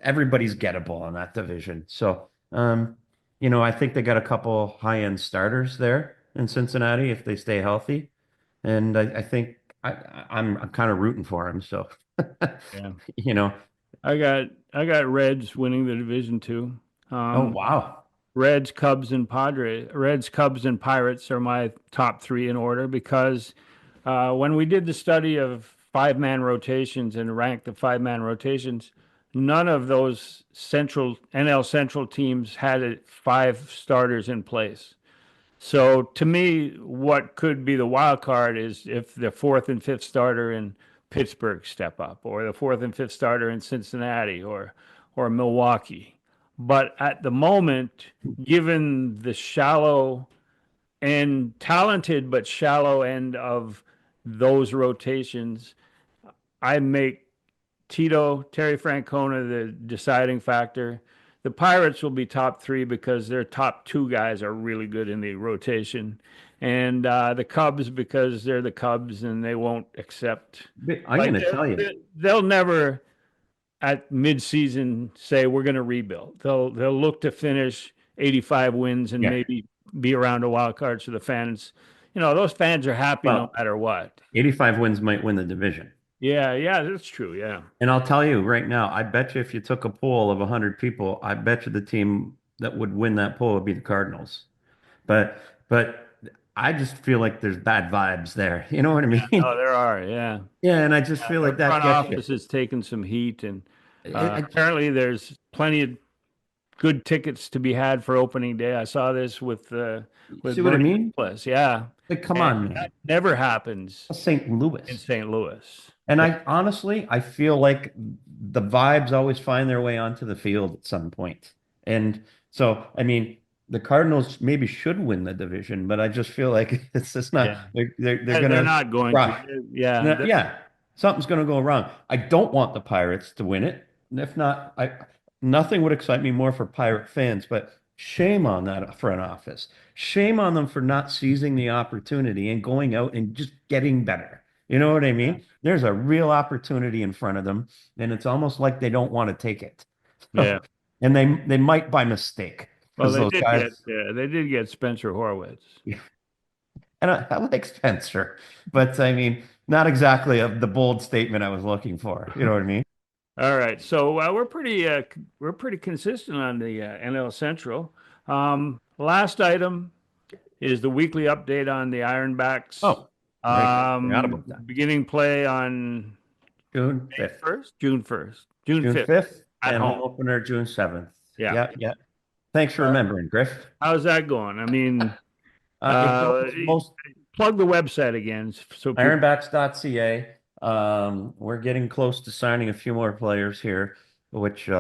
everybody's gettable in that division. So, I think they got a couple high-end starters there in Cincinnati if they stay healthy. And I think I'm kind of rooting for him. So, Yeah. you know, I got Reds winning the division too. oh Um, wow. Reds, Cubs, and Pirates are my top three in order because when we did the study of five-man rotations and ranked the five-man rotations, none of those central NL Central teams had five starters in place. So to me, what could be the wild card is if the fourth and fifth starter in Pittsburgh step up, or the fourth and fifth starter in Cincinnati, or Milwaukee. But at the moment, given the shallow and talented but shallow end of those rotations, I make Terry Francona the deciding factor. The Pirates will be top three because their top two guys are really good in the rotation. And the Cubs because they're the Cubs and they won't accept, I'm like, going to tell you. they'll never at midseason say we're going to rebuild. They'll look to finish 85 wins and Yeah. maybe be around a wild card so the fans, those fans are happy no Well, matter what. 85 wins might win the division. Yeah, yeah, that's true. Yeah. And I'll tell you right now, I bet you if you took a poll of 100 people, I bet you the team that would win that poll would be the Cardinals. But I just feel like there's bad vibes there. You know what I mean? Oh, there are, yeah. Yeah, and I just feel Their like that front gets you. office has taken some heat, and It, apparently there's plenty of good tickets to be had for opening day. I saw this with see what I Bernie mean? Nicholas, yeah, Like, come and on, that man. never happens St. in Louis. St. Louis. And Yeah, I honestly, I feel like the vibes always find their way onto the field at some point. And so, I mean, the Cardinals maybe should win the division, but I just feel like it's just not, yeah. they're They're gonna not going to. crush. Yeah, No, yeah, something's gonna go wrong. I don't want the Pirates to win it. And if not, nothing would excite me more for Pirate fans, but shame on that front office. Shame on them for not seizing the opportunity and going out and just getting better. You know what I yeah, mean? There's a real opportunity in front of them, and it's almost like they don't want to take it. yeah. And they might by mistake Well, because those guys. they did get Spencer Horwitz. And I like Spencer, but I mean, not exactly the bold statement I was looking for. You know what I mean? All right, so we're pretty consistent on the NL Central. Last item is the weekly update on the Ironbacks. Oh, right. Forgot about that. Beginning play on June May 5th. 1st, June 1st, June June 5th 5th at and home home. opener June 7th. Yeah. Yeah, yeah. Thanks for Uh, remembering, Griff. how's that going? I mean, It uh, goes most plug the website again so people. Ironbacks.ca. We're getting close to signing a few more players here, which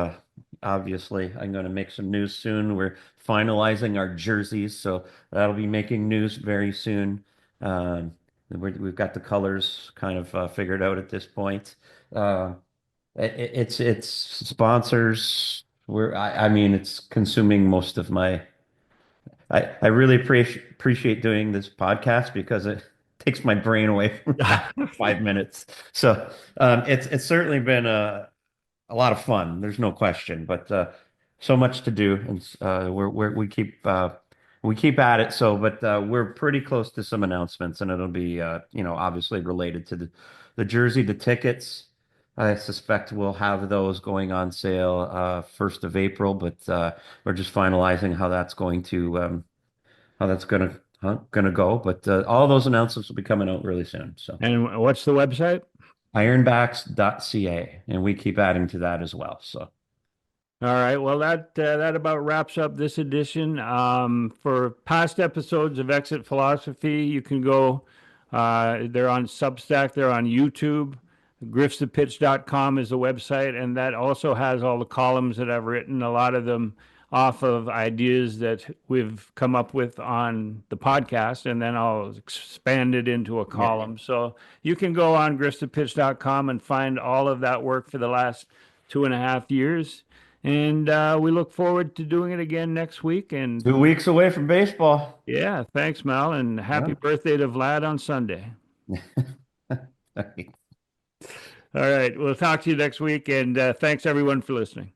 obviously I'm going to make some news soon. We're finalizing our jerseys, so that'll be making news very soon. We've got the colors kind of figured out at this point. Uh, it's sponsors. I mean, it's consuming most of my. I really appreciate doing this podcast because it takes my brain away from that for 5 minutes. So it's certainly been a lot of fun. There's no question, but so much to do, and we keep at it. So, but we're pretty close to some announcements, and it'll be obviously related to the jersey, the tickets. I suspect we'll have those going on sale 1st of April, but we're just finalizing how that's gonna go. But all those announcements will be coming out really soon. So And what's the website? ironbacks.ca, and we keep adding to that as well. So All right. Well, that about wraps up this edition. For past episodes of Exit Philosophy, you can go. They're on Substack. They're on YouTube. Griffsthepitch.com is the website, and that also has all the columns that I've written. A lot of them off of ideas that we've come up with on the podcast, and then I'll expand it into a yeah, column. So you can go on griffsthepitch.com and find all of that work for the last 2.5 years. And we look forward to doing it again next week. And 2 weeks away from baseball. yeah, thanks, Mal, and happy Yeah. birthday to Vlad on Sunday. All right, we'll talk to you next week, and thanks everyone for listening.